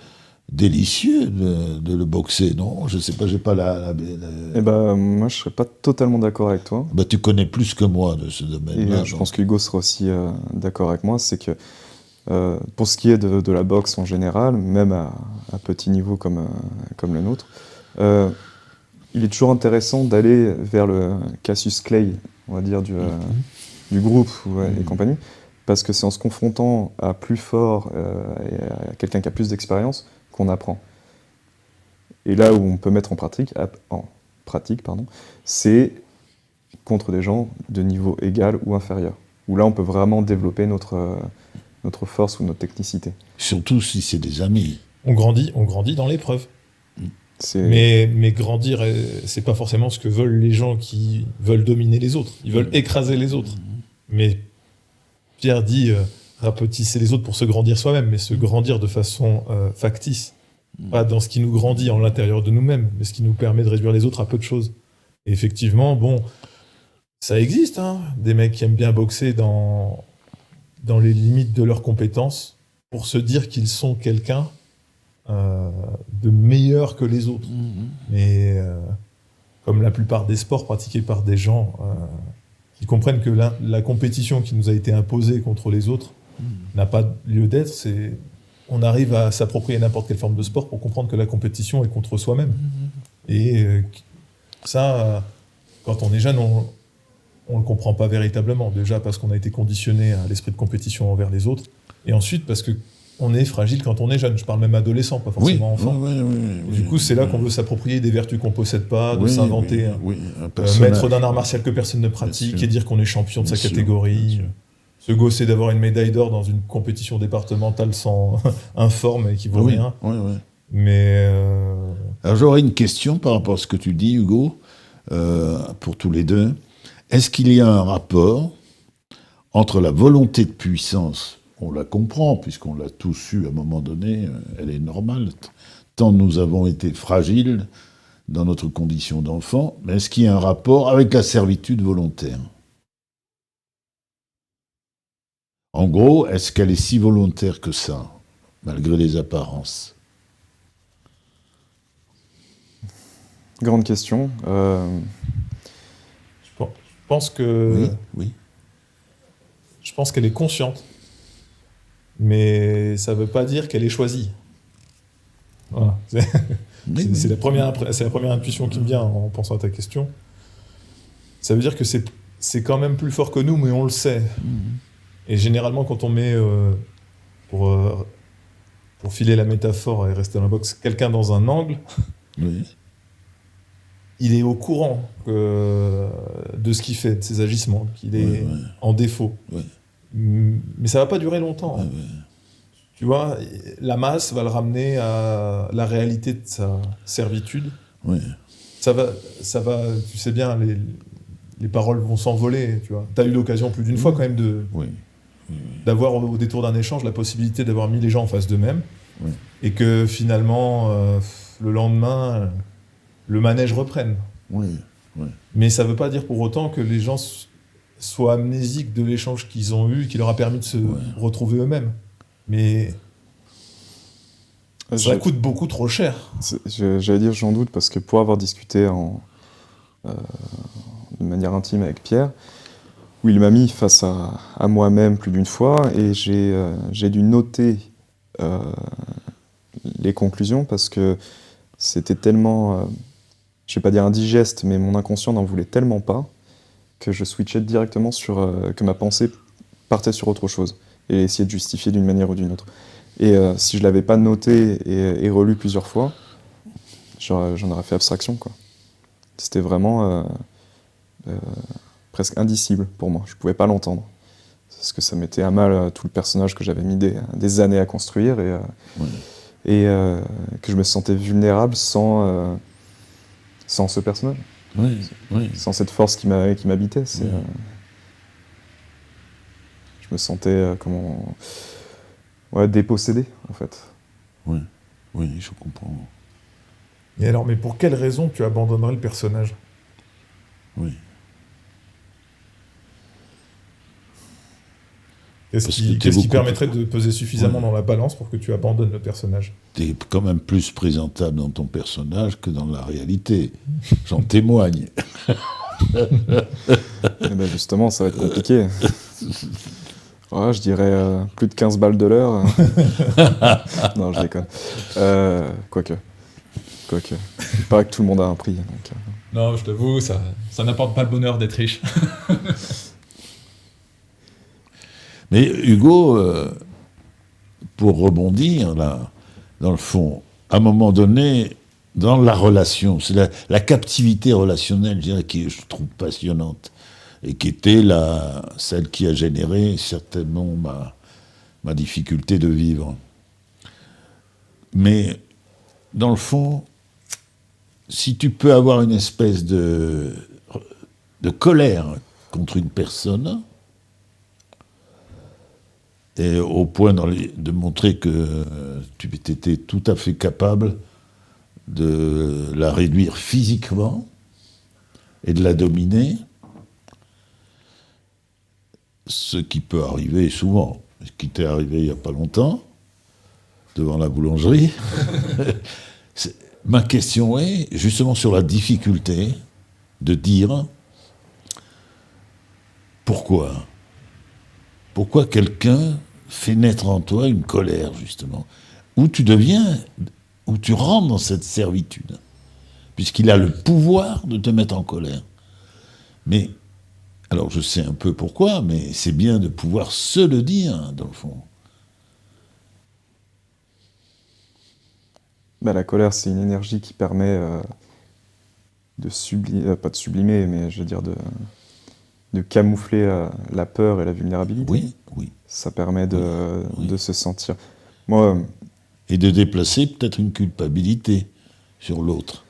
délicieux de le boxer, non ? Je sais pas, j'ai pas Eh ben, moi, je serais pas totalement d'accord avec toi. Bah, tu connais plus que moi de ce domaine-là. Et je pense qu'Hugo sera aussi d'accord avec moi, c'est que pour ce qui est de la boxe en général, même à petit niveau comme le nôtre, il est toujours intéressant d'aller vers le Cassius Clay, on va dire, du groupe et compagnie, parce que c'est en se confrontant à plus fort et à quelqu'un qui a plus d'expérience qu'on apprend. Et là où on peut mettre en pratique, c'est contre des gens de niveau égal ou inférieur, où là on peut vraiment développer notre force ou notre technicité. Surtout si c'est des amis. On grandit dans l'épreuve. Mais grandir, c'est pas forcément ce que veulent les gens qui veulent dominer les autres. Ils veulent écraser les autres. Mais Pierre dit rapetisser les autres pour se grandir soi-même, mais se grandir de façon factice. Pas dans ce qui nous grandit en l'intérieur de nous-mêmes, mais ce qui nous permet de réduire les autres à peu de choses. Et effectivement, ça existe, des mecs qui aiment bien boxer dans les limites de leurs compétences pour se dire qu'ils sont quelqu'un de meilleur que les autres. Mais comme la plupart des sports pratiqués par des gens qui comprennent que la compétition qui nous a été imposée contre les autres n'a pas lieu d'être, on arrive à s'approprier n'importe quelle forme de sport pour comprendre que la compétition est contre soi-même. Et ça, quand on est jeune, on ne le comprend pas véritablement. Déjà parce qu'on a été conditionné à l'esprit de compétition envers les autres, et ensuite parce qu'on est fragile quand on est jeune. Je parle même adolescent, pas forcément enfant. Du coup, c'est là qu'on veut s'approprier des vertus qu'on ne possède pas, de s'inventer, maître d'un art martial que personne ne pratique, et dire qu'on est champion de sa catégorie. Se gausser d'avoir une médaille d'or dans une compétition départementale sans informe et qui vaut rien. Mais alors j'aurais une question par rapport à ce que tu dis, Hugo. pour tous les deux. Est-ce qu'il y a un rapport entre la volonté de puissance, on la comprend, puisqu'on l'a tous eu à un moment donné, elle est normale, tant nous avons été fragiles dans notre condition d'enfant, mais est-ce qu'il y a un rapport avec la servitude volontaire ? En gros, est-ce qu'elle est si volontaire que ça, malgré les apparences ? Grande question. Je pense que... Oui. Je pense qu'elle est consciente. Mais ça ne veut pas dire qu'elle est choisie. Voilà. C'est la première intuition qui me vient en pensant à ta question. Ça veut dire que c'est quand même plus fort que nous, mais on le sait. Et généralement, quand on met, pour filer la métaphore et rester dans la boxe, quelqu'un dans un angle, il est au courant de ce qu'il fait, de ses agissements, qu'il est en défaut. Mais ça ne va pas durer longtemps. Tu vois, la masse va le ramener à la réalité de sa servitude. Ça va, tu sais bien, les paroles vont s'envoler. Tu vois. T'as eu l'occasion plus d'une fois quand même d'avoir au détour d'un échange la possibilité d'avoir mis les gens en face d'eux-mêmes et que finalement, le lendemain, le manège reprenne. Mais ça ne veut pas dire pour autant que les gens soient amnésiques de l'échange qu'ils ont eu, qui leur a permis de se retrouver eux-mêmes. Mais ça coûte beaucoup trop cher. J'allais dire j'en doute, parce que pour avoir discuté de manière intime avec Pierre, où il m'a mis face à moi-même plus d'une fois, et j'ai dû noter les conclusions, parce que c'était tellement, je vais pas dire indigeste, mais mon inconscient n'en voulait tellement pas, que je switchais directement que ma pensée partait sur autre chose, et essayait de justifier d'une manière ou d'une autre. Et si je l'avais pas noté et relu plusieurs fois, j'en aurais fait abstraction, quoi. C'était vraiment presque indicible pour moi. Je pouvais pas l'entendre. Parce que ça mettait à mal tout le personnage que j'avais mis des années à construire et que je me sentais vulnérable sans ce personnage. Sans cette force qui m'habitait. Je me sentais dépossédé, en fait. Oui, je comprends. Et alors, mais pour quelle raison tu abandonnerais le personnage ? Qu'est-ce qui permettrait de peser suffisamment dans la balance pour que tu abandonnes le personnage ? T'es quand même plus présentable dans ton personnage que dans la réalité. J'en témoigne. Justement, ça va être compliqué. Je dirais plus de 15 balles de l'heure. Non, je déconne. Quoique. Il paraît que tout le monde a un prix. Donc, Non, je t'avoue, ça n'apporte pas le bonheur d'être riche. Mais Hugo, pour rebondir, là, dans le fond, à un moment donné, dans la relation, c'est la captivité relationnelle, je dirais, qui je trouve passionnante, et qui était celle qui a généré certainement ma difficulté de vivre. Mais, dans le fond, si tu peux avoir une espèce de colère contre une personne, et au point de montrer que tu étais tout à fait capable de la réduire physiquement et de la dominer, ce qui peut arriver souvent, ce qui t'est arrivé il n'y a pas longtemps, devant la boulangerie. Ma question est justement sur la difficulté de dire pourquoi. Pourquoi quelqu'un fait naître en toi une colère, justement, où tu rentres dans cette servitude, puisqu'il a le pouvoir de te mettre en colère. Mais, alors je sais un peu pourquoi, mais c'est bien de pouvoir se le dire, dans le fond. La colère, c'est une énergie qui permet de sublimer, pas de sublimer, mais je veux dire de camoufler la peur et la vulnérabilité. Oui. Ça permet de se sentir... Moi, et de déplacer peut-être une culpabilité sur l'autre.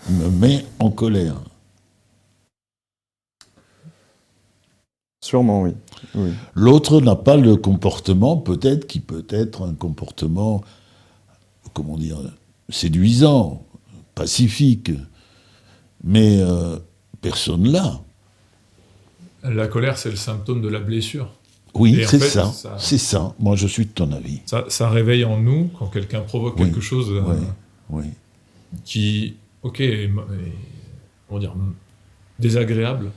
Il me met en colère. Sûrement, oui. Oui. L'autre n'a pas le comportement, peut-être, qui peut être un comportement, comment dire, séduisant, pacifique. Mais personne là. La colère, c'est le symptôme de la blessure. Oui, Et en c'est fait, ça. C'est ça. Moi, je suis de ton avis. Ça réveille en nous, quand quelqu'un provoque Oui, quelque chose Oui. qui, comment dire, désagréable,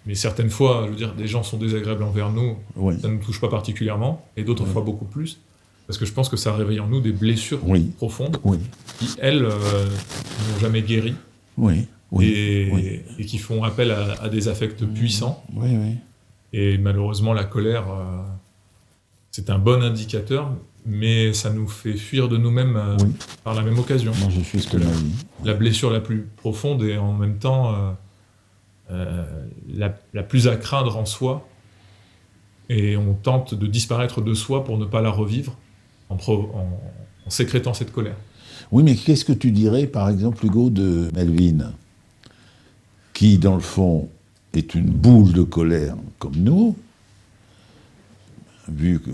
mais certaines fois, je veux dire, des gens sont désagréables envers nous, Oui. ça ne nous touche pas particulièrement, et d'autres fois beaucoup plus, parce que je pense que ça réveille en nous des blessures Oui. profondes, Oui. qui, elles, n'ont jamais guéri, Oui. et qui font appel à des affects puissants. Oui, oui. Et malheureusement, la colère, c'est un bon indicateur, mais ça nous fait fuir de nous-mêmes par la même occasion. Moi, je suis ce que La blessure la plus profonde et en même temps la plus à craindre en soi, et on tente de disparaître de soi pour ne pas la revivre en sécrétant cette colère. Oui, mais qu'est-ce que tu dirais, par exemple, Hugo, de Melvin, qui, dans le fond, est une boule de colère comme nous, vu que,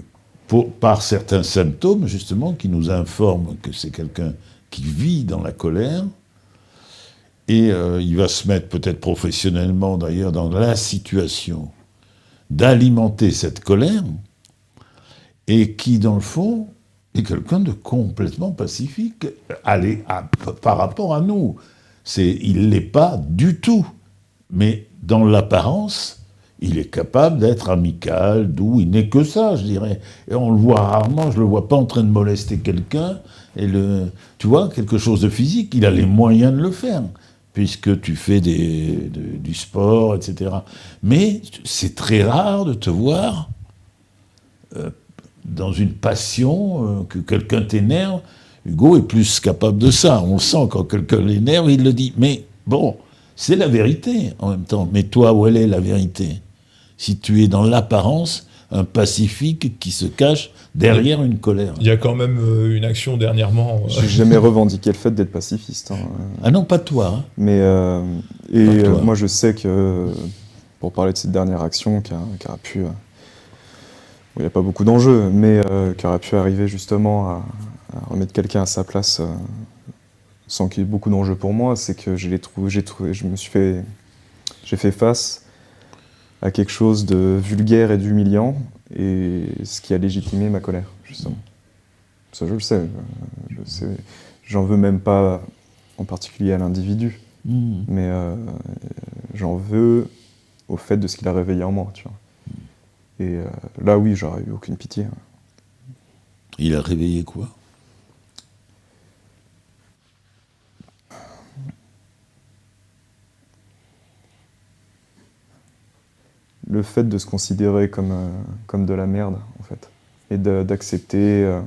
par certains symptômes, justement, qui nous informent que c'est quelqu'un qui vit dans la colère, et il va se mettre peut-être professionnellement, d'ailleurs, dans la situation d'alimenter cette colère, et qui, dans le fond, est quelqu'un de complètement pacifique par rapport à nous. Il ne l'est pas du tout, mais dans l'apparence, il est capable d'être amical, doux, il n'est que ça, je dirais. Et on le voit rarement, je ne le vois pas en train de molester quelqu'un, tu vois, quelque chose de physique, il a les moyens de le faire, puisque tu fais du sport, etc. Mais c'est très rare de te voir dans une passion, que quelqu'un t'énerve. Hugo est plus capable de ça, on le sent, quand quelqu'un l'énerve, il le dit. Mais bon, c'est la vérité en même temps. Mais toi, où elle est la vérité? Si tu es dans l'apparence, un pacifique qui se cache derrière une colère. Il y a quand même une action dernièrement. J'ai jamais revendiqué le fait d'être pacifiste. Hein. Ah non, pas toi. Hein. Mais toi. moi, je sais que, pour parler de cette dernière action qui aurait pu... il n'y a pas beaucoup d'enjeux, mais qui aurait pu arriver justement à remettre quelqu'un à sa place sans qu'il y ait beaucoup d'enjeux pour moi, c'est que j'ai fait face à quelque chose de vulgaire et d'humiliant, et ce qui a légitimé ma colère, justement. Ça, je le sais. J'en veux même pas en particulier à l'individu, mais j'en veux au fait de ce qu'il a réveillé en moi, tu vois. Et là, oui, j'aurais eu aucune pitié. Il a réveillé quoi? Le fait de se considérer comme de la merde, en fait. Et d'accepter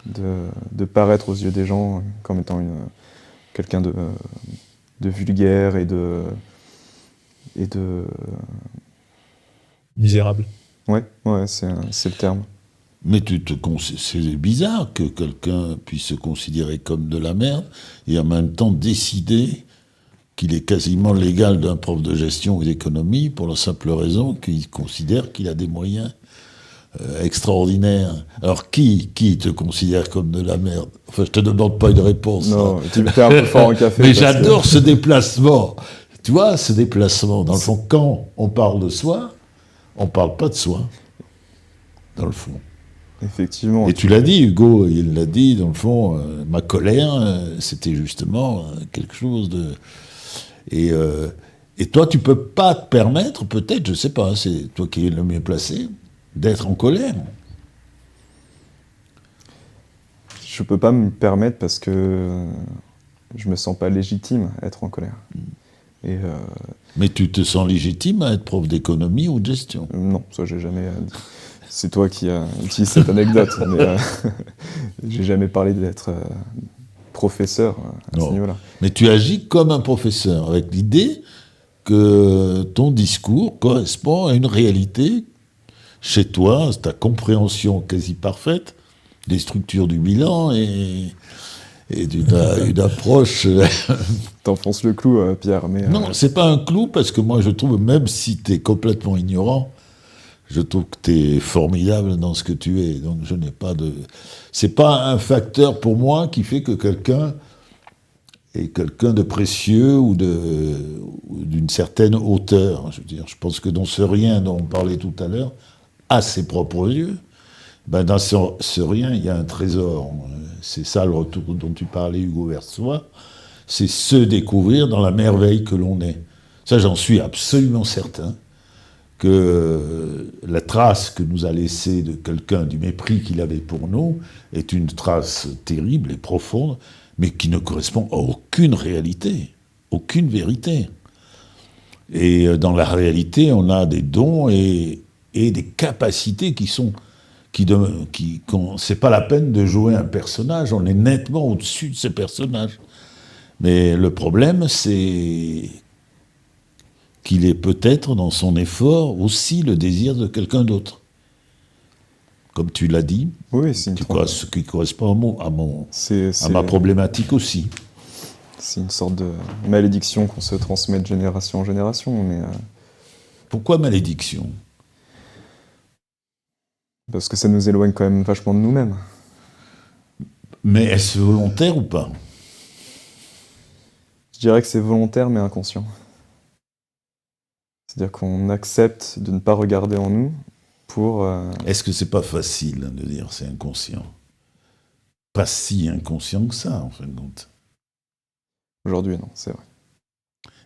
de paraître aux yeux des gens comme étant quelqu'un de vulgaire et de... Misérable. Ouais, c'est le terme. Mais c'est bizarre que quelqu'un puisse se considérer comme de la merde et en même temps décider qu'il est quasiment l'égal d'un prof de gestion ou d'économie pour la simple raison qu'il considère qu'il a des moyens extraordinaires. Alors qui te considère comme de la merde? Enfin, je te demande pas une réponse. Non, tu me fais un peu fort en café. Mais j'adore ce déplacement. Tu vois, ce déplacement. Dans le fond, quand on parle de soi, on parle pas de soi. Dans le fond. Effectivement. Et tu l'as dit, Hugo, il l'a dit, dans le fond, ma colère, c'était justement quelque chose de... Et toi, tu peux pas te permettre, peut-être, je sais pas, c'est toi qui es le mieux placé, d'être en colère. Je peux pas me permettre parce que je me sens pas légitime à être en colère. Et mais tu te sens légitime à être prof d'économie ou de gestion? Non, ça j'ai jamais dit. C'est toi qui as utilisé cette anecdote, mais j'ai jamais parlé d'être professeur à ce niveau-là. Mais tu agis comme un professeur, avec l'idée que ton discours correspond à une réalité chez toi, ta compréhension quasi parfaite des structures du bilan et et d'une approche. T'enfonces le clou, Pierre. Mais, Non, c'est pas un clou, parce que moi, je trouve, même si tu es complètement ignorant, je trouve que tu es formidable dans ce que tu es. Donc, je n'ai pas de. C'est pas un facteur pour moi qui fait que quelqu'un est quelqu'un de précieux ou d'une certaine hauteur. Je veux dire, je pense que dans ce rien dont on parlait tout à l'heure, à ses propres yeux, ben dans ce rien, il y a un trésor. C'est ça le retour dont tu parlais, Hugo, vers soi. C'est se découvrir dans la merveille que l'on est. Ça, j'en suis absolument certain, que la trace que nous a laissée de quelqu'un, du mépris qu'il avait pour nous, est une trace terrible et profonde, mais qui ne correspond à aucune réalité, aucune vérité. Et dans la réalité, on a des dons et des capacités c'est pas la peine de jouer un personnage, on est nettement au-dessus de ces personnages. Mais le problème, c'est qu'il est peut-être dans son effort aussi le désir de quelqu'un d'autre. Comme tu l'as dit, oui, c'est ce qui correspond à ma problématique aussi. C'est une sorte de malédiction qu'on se transmet de génération en génération. Mais Pourquoi malédiction ? Parce que ça nous éloigne quand même vachement de nous-mêmes. Mais est-ce volontaire ou pas ? Je dirais que c'est volontaire mais inconscient. C'est-à-dire qu'on accepte de ne pas regarder en nous pour... Est-ce que c'est pas facile de dire c'est inconscient ? Pas si inconscient que ça, en fin de compte. Aujourd'hui, non, c'est vrai.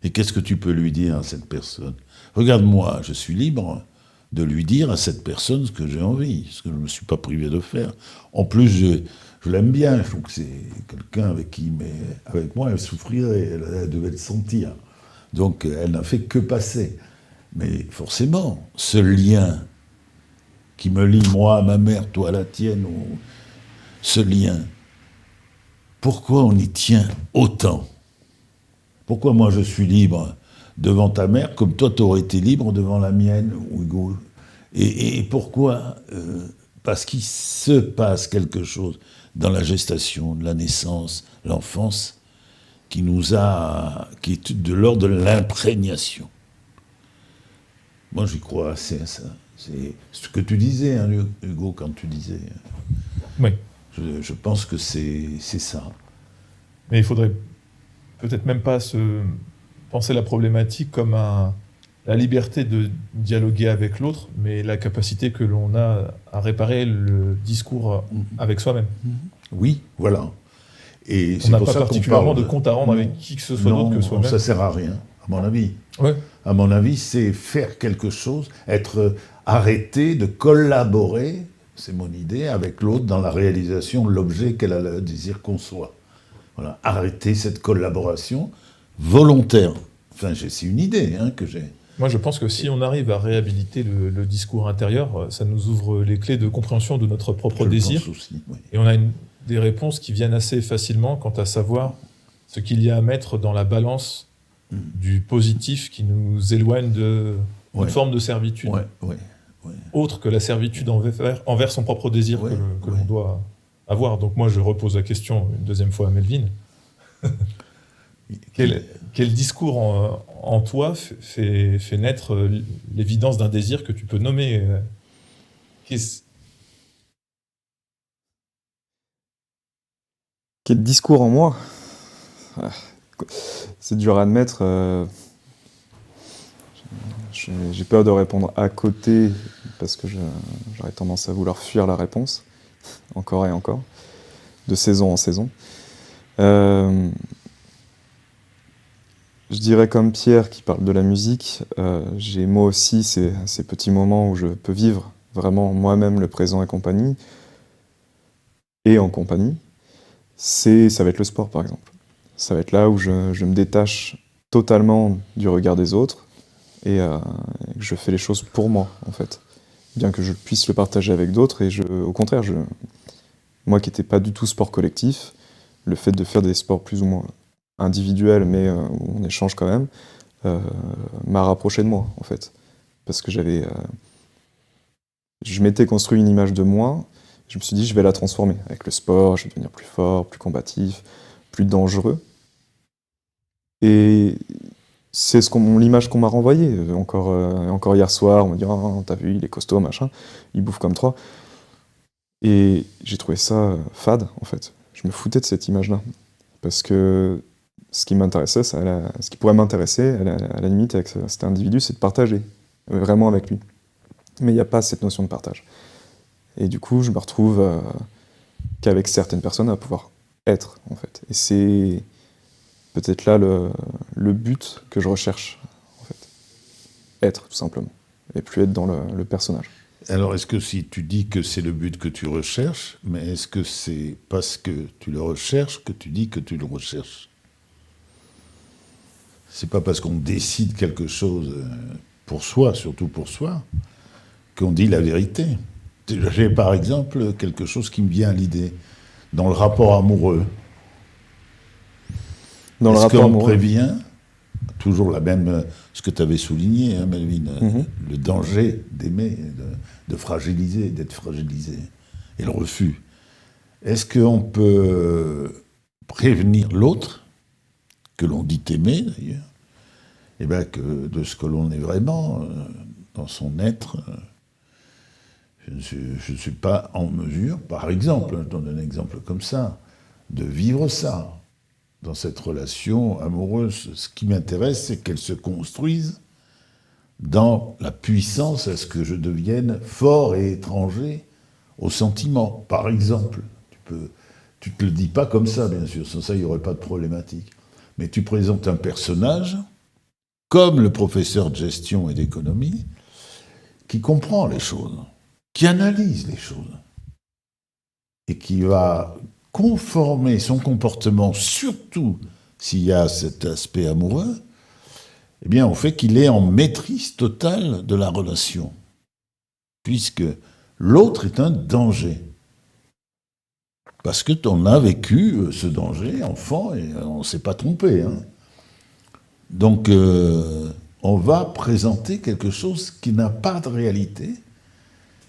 Et qu'est-ce que tu peux lui dire à cette personne ? Regarde-moi, je suis libre de lui dire à cette personne ce que j'ai envie, ce que je ne me suis pas privé de faire. En plus, je l'aime bien, je trouve que c'est quelqu'un avec moi, elle souffrirait, elle devait le sentir. Donc, elle n'a fait que passer. Mais forcément, ce lien qui me lie, moi à ma mère, toi à la tienne, ce lien, pourquoi on y tient autant ? Pourquoi moi je suis libre devant ta mère, comme toi tu aurais été libre devant la mienne, Hugo ? Et pourquoi ? Parce qu'il se passe quelque chose dans la gestation, de la naissance, l'enfance, qui est de l'ordre de l'imprégnation. Moi j'y crois assez à ça. C'est ce que tu disais, hein, Hugo, quand tu disais. Oui. Je pense que c'est ça. Mais il faudrait peut-être même pas se penser la problématique comme la liberté de dialoguer avec l'autre, mais la capacité que l'on a à réparer le discours avec soi-même. Oui, voilà. Et on n'a pas particulièrement de compte à rendre avec qui que ce soit d'autre que soi-même. Non, ça sert à rien, à mon avis. Ouais. À mon avis, c'est faire quelque chose, arrêter de collaborer, c'est mon idée, avec l'autre dans la réalisation de l'objet qu'elle a le désir qu'on soit. Voilà, arrêter cette collaboration volontaire. Enfin, c'est une idée que j'ai. Moi, je pense que si on arrive à réhabiliter le discours intérieur, ça nous ouvre les clés de compréhension de notre propre désir. Je pense aussi, oui. Et on a des réponses qui viennent assez facilement quant à savoir ce qu'il y a à mettre dans la balance du positif qui nous éloigne d'une forme de servitude. Autre que la servitude envers son propre désir que l'on doit avoir. Donc moi, je repose la question une deuxième fois à Melvin. Quel discours en toi fait naître l'évidence d'un désir que tu peux nommer Quel discours en moi ? C'est dur à admettre. J'ai peur de répondre à côté parce que j'aurais tendance à vouloir fuir la réponse, encore et encore, de saison en saison. Je dirais comme Pierre qui parle de la musique, j'ai moi aussi ces petits moments où je peux vivre vraiment moi-même le présent et compagnie, et en compagnie. Ça va être le sport par exemple. Ça va être là où je me détache totalement du regard des autres et que je fais les choses pour moi en fait. Bien que je puisse le partager avec d'autres et au contraire, moi qui n'étais pas du tout sport collectif, le fait de faire des sports plus ou moins individuels mais où on échange quand même, m'a rapproché de moi en fait. Parce que je m'étais construit une image de moi Je me suis dit, je vais la transformer. Avec le sport, je vais devenir plus fort, plus combatif, plus dangereux. Et c'est l'image qu'on m'a renvoyée. Encore hier soir, on m'a dit « Oh, t'as vu, il est costaud, machin, il bouffe comme trois ». Et j'ai trouvé ça fade, en fait. Je me foutais de cette image-là. Parce que ce qui m'intéressait, ce qui pourrait m'intéresser, à la limite, avec cet individu, c'est de partager, vraiment avec lui. Mais il n'y a pas cette notion de partage. Et du coup, je me retrouve qu'avec certaines personnes à pouvoir être, en fait. Et c'est peut-être là le but que je recherche, en fait. Être, tout simplement. Et plus être dans le personnage. Alors, est-ce que si tu dis que c'est le but que tu recherches, mais est-ce que c'est parce que tu le recherches que tu dis que tu le recherches? C'est pas parce qu'on décide quelque chose pour soi, surtout pour soi, qu'on dit la vérité. J'ai par exemple quelque chose qui me vient à l'idée. Dans le rapport amoureux, est-ce qu'on prévient, toujours ce que tu avais souligné, hein, Melvin, le danger d'aimer, de fragiliser, d'être fragilisé, et le refus. Est-ce qu'on peut prévenir l'autre, que l'on dit aimer d'ailleurs, et bien que de ce que l'on est vraiment, dans son être, je ne suis pas en mesure, par exemple, je donne un exemple comme ça, de vivre ça. Dans cette relation amoureuse, ce qui m'intéresse, c'est qu'elle se construise dans la puissance à ce que je devienne fort et étranger aux sentiments. Par exemple, tu te le dis pas comme ça, bien sûr, sans ça, il n'y aurait pas de problématique. Mais tu présentes un personnage, comme le professeur de gestion et d'économie, qui comprend les choses, qui analyse les choses, et qui va conformer son comportement, surtout s'il y a cet aspect amoureux, eh bien, au fait qu'il est en maîtrise totale de la relation, puisque l'autre est un danger. Parce que tu en as vécu ce danger, enfant, et on ne s'est pas trompé. Hein. Donc, on va présenter quelque chose qui n'a pas de réalité,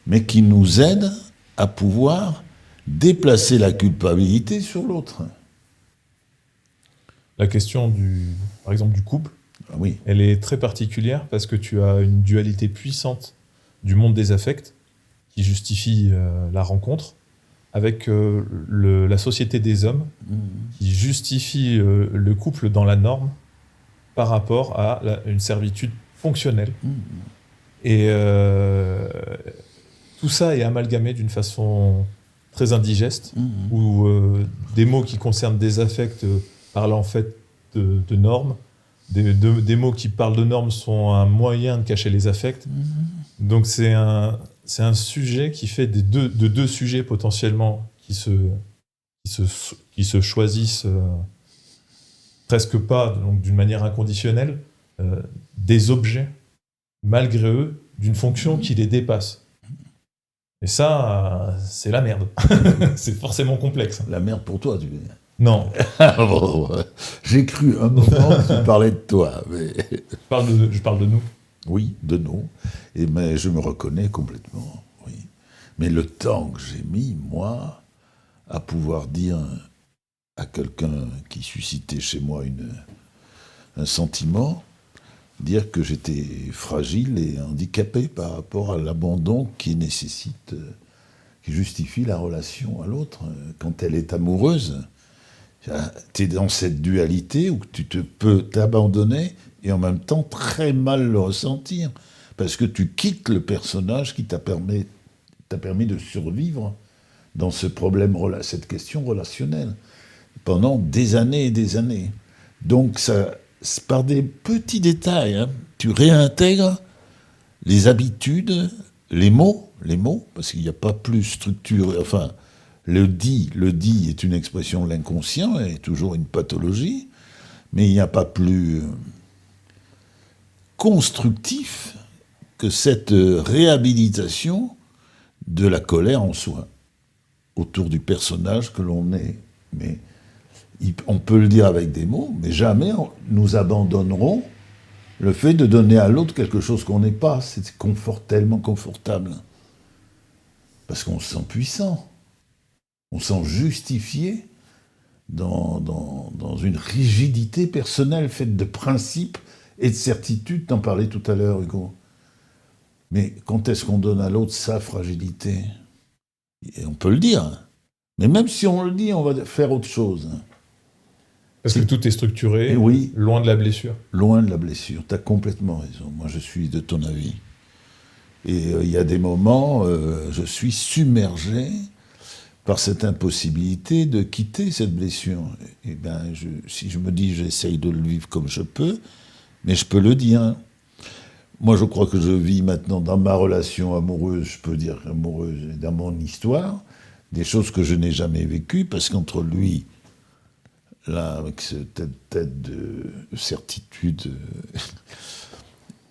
mais qui nous aide à pouvoir déplacer la culpabilité sur l'autre. La question, par exemple, du couple, oui. Elle est très particulière parce que tu as une dualité puissante du monde des affects qui justifie la rencontre, avec la société des hommes qui justifie le couple dans la norme par rapport à une servitude fonctionnelle. Et tout ça est amalgamé d'une façon très indigeste, où des mots qui concernent des affects parlent en fait de normes, des mots qui parlent de normes sont un moyen de cacher les affects. Donc c'est un sujet qui fait de deux sujets potentiellement qui se choisissent presque pas, donc d'une manière inconditionnelle, des objets, malgré eux, d'une fonction qui les dépasse. Et ça, c'est la merde. C'est forcément complexe. La merde pour toi, tu veux dire? Non. Bon, j'ai cru un moment que tu parlais de toi. Mais... Je parle de nous. Oui, de nous. Mais je me reconnais complètement. Oui. Mais le temps que j'ai mis, moi, à pouvoir dire à quelqu'un qui suscitait chez moi un sentiment, dire que j'étais fragile et handicapé par rapport à l'abandon qui justifie la relation à l'autre. Quand elle est amoureuse, tu es dans cette dualité où tu peux t'abandonner et en même temps très mal le ressentir, parce que tu quittes le personnage qui t'a permis de survivre dans ce problème, cette question relationnelle, pendant des années et des années. Donc, par des petits détails, hein, tu réintègres les habitudes, les mots, parce qu'il n'y a pas plus structuré, enfin, le dit est une expression de l'inconscient, est toujours une pathologie, mais il n'y a pas plus constructif que cette réhabilitation de la colère en soi, autour du personnage que l'on est. Mais on peut le dire avec des mots, mais jamais nous abandonnerons le fait de donner à l'autre quelque chose qu'on n'est pas. C'est tellement confortable. Parce qu'on se sent puissant. On sent justifié dans une rigidité personnelle faite de principes et de certitudes. T'en parlais tout à l'heure, Hugo. Mais quand est-ce qu'on donne à l'autre sa fragilité ? Et on peut le dire. Hein. Mais même si on le dit, on va faire autre chose. Hein. Parce que tout est structuré, oui, loin de la blessure. Loin de la blessure, tu as complètement raison. Moi, je suis de ton avis. Et il y a des moments, je suis submergé par cette impossibilité de quitter cette blessure. Et ben, si je me dis, j'essaye de le vivre comme je peux, mais je peux le dire. Moi, je crois que je vis maintenant dans ma relation amoureuse, je peux dire amoureuse, et dans mon histoire, des choses que je n'ai jamais vécues, parce qu'entre lui, là, avec cette tête de certitude,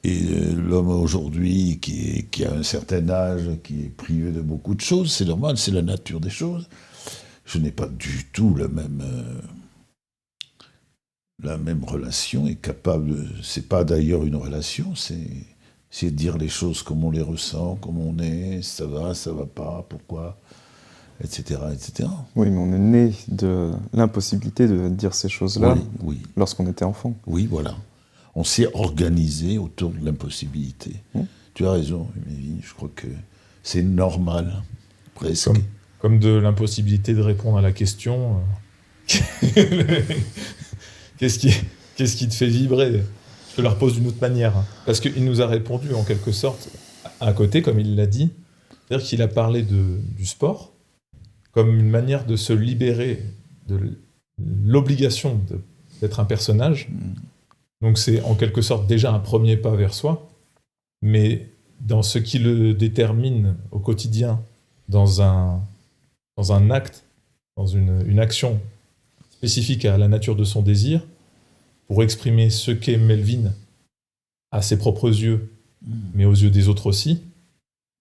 et l'homme aujourd'hui qui a un certain âge, qui est privé de beaucoup de choses, c'est normal, c'est la nature des choses. Je n'ai pas du tout la même relation, et capable, c'est pas d'ailleurs une relation, c'est de dire les choses comme on les ressent, comme on est, ça va pas, pourquoi, etc., etc. Oui, mais on est né de l'impossibilité de dire ces choses-là oui. Lorsqu'on était enfant. Oui, voilà. On s'est organisé autour de l'impossibilité. Tu as raison, Émilie, je crois que c'est normal, presque. Comme de l'impossibilité de répondre à la question qu'est-ce qui te fait vibrer ? Je te la repose d'une autre manière. Parce qu'il nous a répondu, en quelque sorte, à côté, comme il l'a dit. C'est-à-dire qu'il a parlé du sport comme une manière de se libérer de l'obligation d'être un personnage. Donc c'est en quelque sorte déjà un premier pas vers soi, mais dans ce qui le détermine au quotidien, dans un acte, dans une action spécifique à la nature de son désir, pour exprimer ce qu'est Melvin à ses propres yeux, mais aux yeux des autres aussi,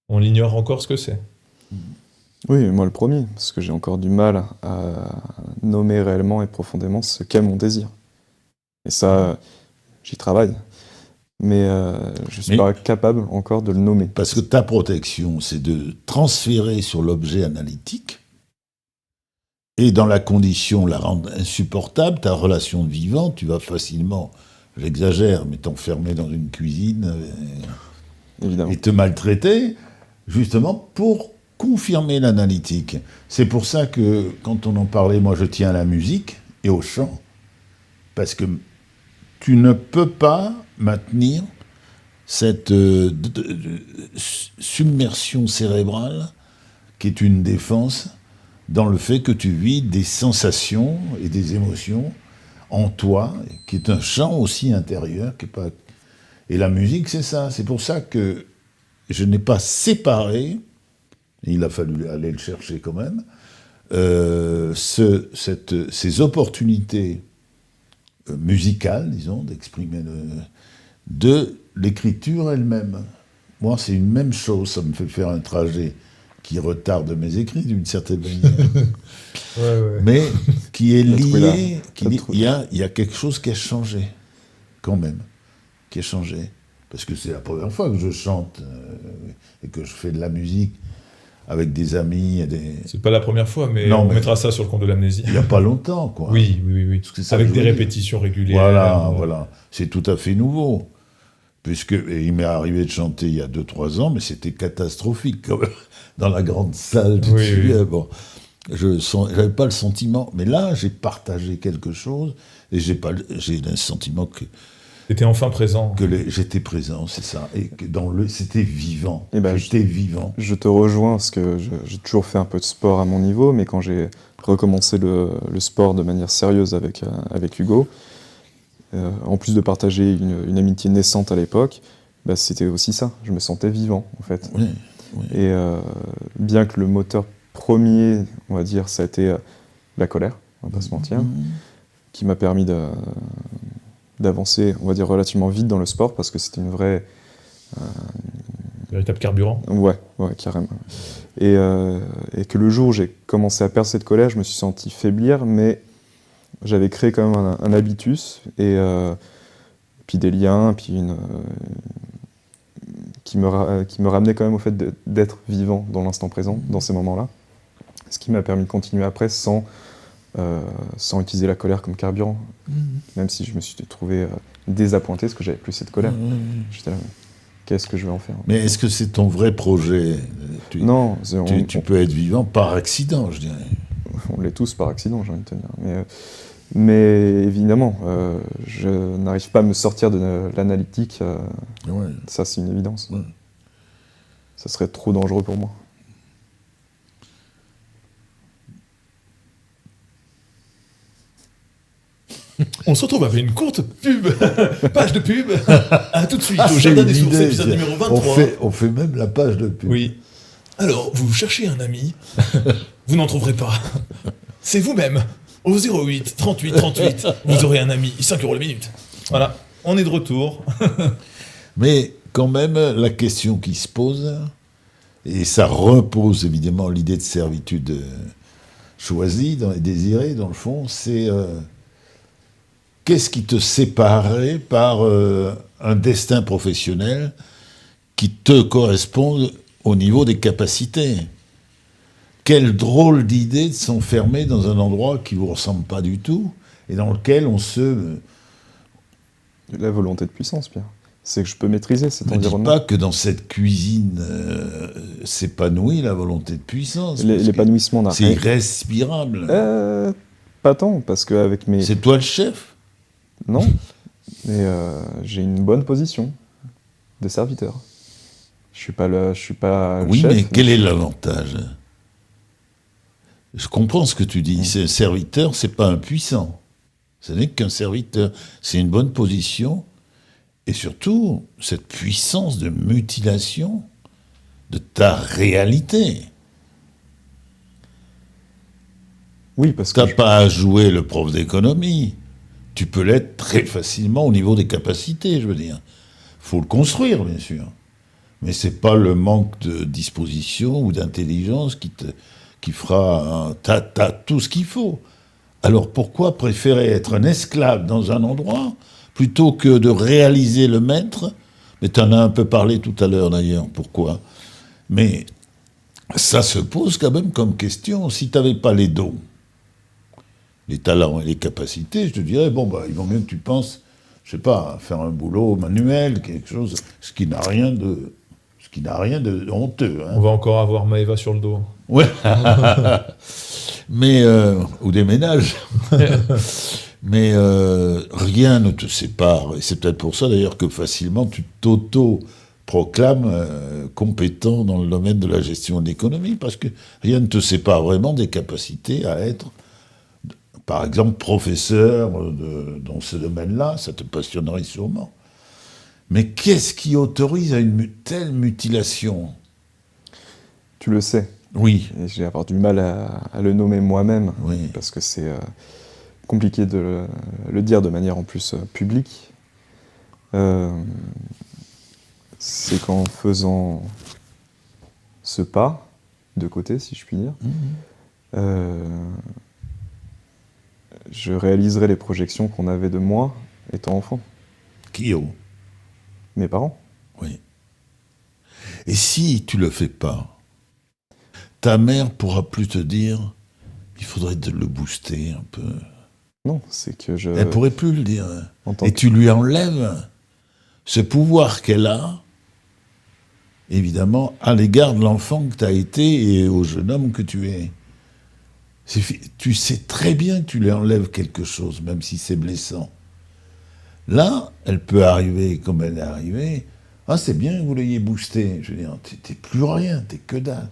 on ignore encore ce que c'est. Oui, moi le premier, parce que j'ai encore du mal à nommer réellement et profondément ce qu'est mon désir. Et ça, j'y travaille, mais je ne suis pas capable encore de le nommer. Parce que ta protection, c'est de transférer sur l'objet analytique, et dans la condition la rendre insupportable, ta relation de vivant, tu vas facilement, j'exagère, mais t'enfermer dans une cuisine Évidemment. Et te maltraiter, justement pour confirmer l'analytique. C'est pour ça que, quand on en parlait, moi je tiens à la musique et au chant, parce que tu ne peux pas maintenir cette submersion cérébrale qui est une défense dans le fait que tu vis des sensations et des émotions en toi, qui est un chant aussi intérieur, qui est pas... Et la musique, c'est ça. C'est pour ça que je n'ai pas séparé, il a fallu aller le chercher quand même, ces opportunités musicales, disons, d'exprimer de l'écriture elle-même. Moi, c'est une même chose, ça me fait faire un trajet qui retarde mes écrits d'une certaine manière, mais qui est lié, il y a quelque chose qui a changé, quand même, qui a changé. Parce que c'est la première fois que je chante et que je fais de la musique avec des amis. C'est pas la première fois, mais on mettra ça sur le compte de l'amnésie. Il n'y a pas longtemps, quoi. Oui. Avec des répétitions régulières. Voilà. C'est tout à fait nouveau. Il m'est arrivé de chanter il y a 2-3 ans, mais c'était catastrophique, quand même, dans la grande salle. Bon, je n'avais pas le sentiment. Mais là, j'ai partagé quelque chose, et j'ai un sentiment que... T'étais enfin présent. J'étais présent, c'est ça. Et que c'était vivant. J'étais vivant. Je te rejoins, parce que j'ai toujours fait un peu de sport à mon niveau, mais quand j'ai recommencé le sport de manière sérieuse avec Hugo, en plus de partager une amitié naissante à l'époque, c'était aussi ça. Je me sentais vivant, en fait. Oui. Et bien que le moteur premier, on va dire, ça a été la colère, on va pas se mentir, qui m'a permis d'avancer, on va dire, relativement vite dans le sport, parce que c'était une vraie... véritable carburant. Ouais, carrément. Et que le jour où j'ai commencé à perdre cette colère, je me suis senti faiblir, mais j'avais créé quand même un habitus, et puis des liens, puis qui me ramenait quand même au fait d'être vivant dans l'instant présent, dans ces moments-là. Ce qui m'a permis de continuer après sans utiliser la colère comme carburant. Même si je me suis trouvé désappointé parce que j'avais plus cette colère. J'étais là, qu'est-ce que je vais en faire? Mais est-ce que c'est ton vrai projet? Non, tu peux être vivant par accident, je dirais. On l'est tous par accident, j'ai envie de te dire. Mais évidemment, je n'arrive pas à me sortir de l'analytique. Ouais. Ça, c'est une évidence. Ouais. Ça serait trop dangereux pour moi. On se retrouve avec une courte pub, page de pub. À tout de suite au Jardin des Sources, épisode numéro 23. On fait même la page de pub. Oui. Alors, vous cherchez un ami, vous n'en trouverez pas. C'est vous-même. Au 08 38 38, vous aurez un ami, 5 € la minute. Voilà, on est de retour. Mais quand même, la question qui se pose, et ça repose évidemment l'idée de servitude choisie et désirée, dans le fond, c'est qu'est-ce qui te séparait par un destin professionnel qui te correspond au niveau des capacités? Quelle drôle d'idée de s'enfermer dans un endroit qui ne vous ressemble pas du tout et dans lequel on se... La volonté de puissance, Pierre. C'est que je peux maîtriser cet environnement. Ne dis pas que dans cette cuisine s'épanouit la volonté de puissance. L'épanouissement n'a c'est irrespirable. Pas tant, parce qu'avec mes... C'est toi le chef? Non, mais j'ai une bonne position de serviteur. Je suis pas le chef. Oui, mais quel est l'avantage? Je comprends ce que tu dis. C'est un serviteur, c'est pas un puissant. Ce n'est qu'un serviteur. C'est une bonne position. Et surtout, cette puissance de mutilation de ta réalité. Oui, parce que... T'as pas à jouer le prof d'économie. Tu peux l'être très facilement au niveau des capacités, je veux dire. Faut le construire, bien sûr. Mais c'est pas le manque de disposition ou d'intelligence qui fera... T'as tout ce qu'il faut. Alors pourquoi préférer être un esclave dans un endroit plutôt que de réaliser le maître? Mais tu en as un peu parlé tout à l'heure d'ailleurs, pourquoi? Mais ça se pose quand même comme question. Si tu n'avais pas les dons, les talents et les capacités, je te dirais, il vaut mieux que tu penses, je sais pas, à faire un boulot manuel, quelque chose, ce qui n'a rien de honteux. Hein. On va encore avoir Maëva sur le dos. Ouais. Mais, ou des ménages. Mais rien ne te sépare. Et c'est peut-être pour ça d'ailleurs que facilement tu t'auto-proclames compétent dans le domaine de la gestion de l'économie, parce que rien ne te sépare vraiment des capacités à être, par exemple, professeur dans ce domaine-là. Ça te passionnerait sûrement. Mais qu'est-ce qui autorise à une telle mutilation? Tu le sais. Oui. Et je vais avoir du mal à le nommer moi-même, Oui. parce que c'est compliqué de le dire de manière en plus publique. C'est qu'en faisant ce pas de côté, si je puis dire, je réaliserai les projections qu'on avait de moi étant enfant. Qui ont? Mes parents. Oui. Et si tu le fais pas, ta mère pourra plus te dire, il faudrait le booster un peu. Non, c'est que je... Elle pourrait plus le dire. Et tu lui enlèves ce pouvoir qu'elle a, évidemment, à l'égard de l'enfant que tu as été et au jeune homme que tu es. Tu sais très bien que tu lui enlèves quelque chose, même si c'est blessant. Là, elle peut arriver comme elle est arrivée. Ah, c'est bien que vous l'ayez boosté. Je veux dire, t'es plus rien, t'es que dalle.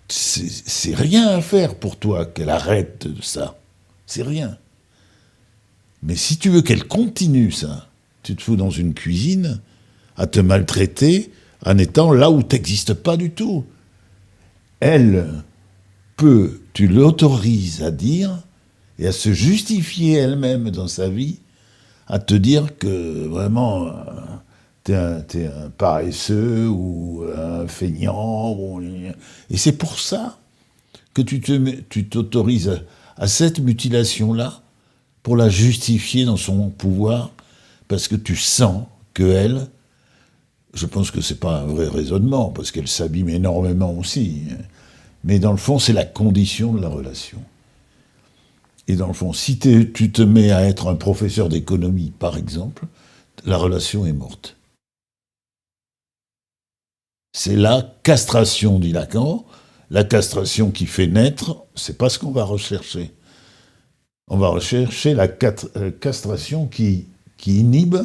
C'est rien à faire pour toi qu'elle arrête ça. C'est rien. Mais si tu veux qu'elle continue ça, tu te fous dans une cuisine à te maltraiter en étant là où t'existes pas du tout. Elle peut, tu l'autorises à dire et à se justifier elle-même dans sa vie, à te dire que vraiment t'es un paresseux ou un feignant. Et c'est pour ça que tu t'autorises à cette mutilation-là pour la justifier dans son pouvoir, parce que tu sens qu'elle, je pense que c'est pas un vrai raisonnement, parce qu'elle s'abîme énormément aussi, Mais dans le fond, c'est la condition de la relation. Et dans le fond, si tu te mets à être un professeur d'économie, par exemple, la relation est morte. C'est la castration, dit Lacan. La castration qui fait naître, c'est pas ce qu'on va rechercher. On va rechercher la castration qui inhibe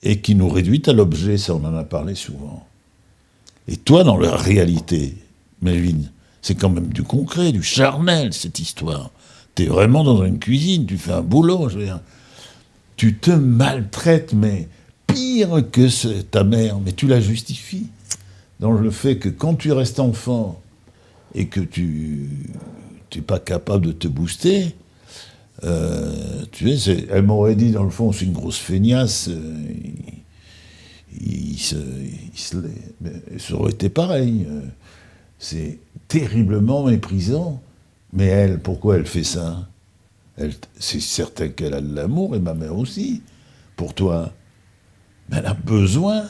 et qui nous réduit à l'objet, ça on en a parlé souvent. Et toi, dans la réalité, Melvin, c'est quand même du concret, du charnel, cette histoire. T'es vraiment dans une cuisine, tu fais un boulot, je veux dire. Tu te maltraites, mais pire que ta mère, mais tu la justifies. Dans le fait que quand tu restes enfant et que tu n'es pas capable de te booster, tu sais, elle m'aurait dit, dans le fond, c'est une grosse feignasse, ça aurait été pareil. C'est terriblement méprisant. Mais elle, pourquoi elle fait ça? C'est certain qu'elle a de l'amour, et ma mère aussi, pour toi. Mais elle a besoin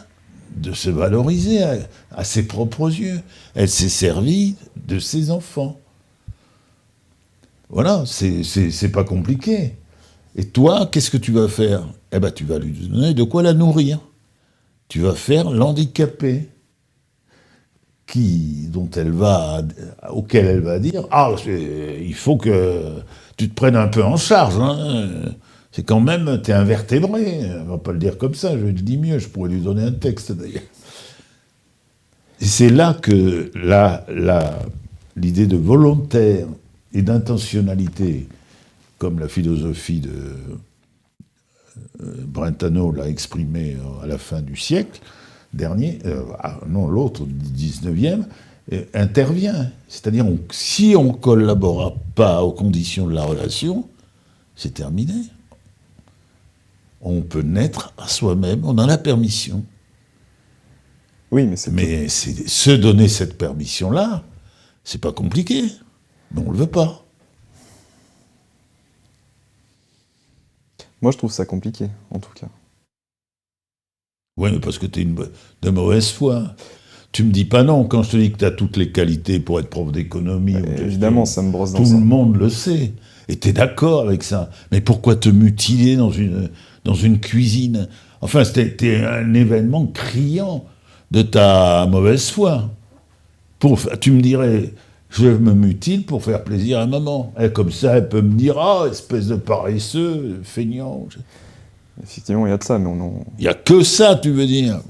de se valoriser à ses propres yeux. Elle s'est servie de ses enfants. Voilà, c'est pas compliqué. Et toi, qu'est-ce que tu vas faire? Eh ben, tu vas lui donner de quoi la nourrir. Tu vas faire l'handicapé, auquel elle va dire « Ah, il faut que tu te prennes un peu en charge, hein. C'est quand même, t'es invertébré. » On va pas le dire comme ça, je le dis mieux, je pourrais lui donner un texte d'ailleurs. Et c'est là que l'idée de volontaire et d'intentionnalité, comme la philosophie de Brentano l'a exprimé à la fin du siècle dernier, l'autre, du 19e, intervient. C'est-à-dire, si on ne collabore pas aux conditions de la relation, c'est terminé. On peut naître à soi-même, on a la permission. Oui, mais c'est se donner cette permission-là, c'est pas compliqué, mais on le veut pas. Moi, je trouve ça compliqué, en tout cas. Oui, mais parce que tu es de mauvaise foi. Tu me dis pas non quand je te dis que tu as toutes les qualités pour être prof d'économie. Évidemment, ça me brosse dans tout ça. le monde le sait. Et tu es d'accord avec ça. Mais pourquoi te mutiler dans une cuisine? Enfin, c'était un événement criant de ta mauvaise foi. Tu me dirais, je me mutile pour faire plaisir à maman. Et comme ça, elle peut me dire, ah, espèce de paresseux, feignant. Effectivement, il y a de ça, mais Il n'y a que ça, tu veux dire.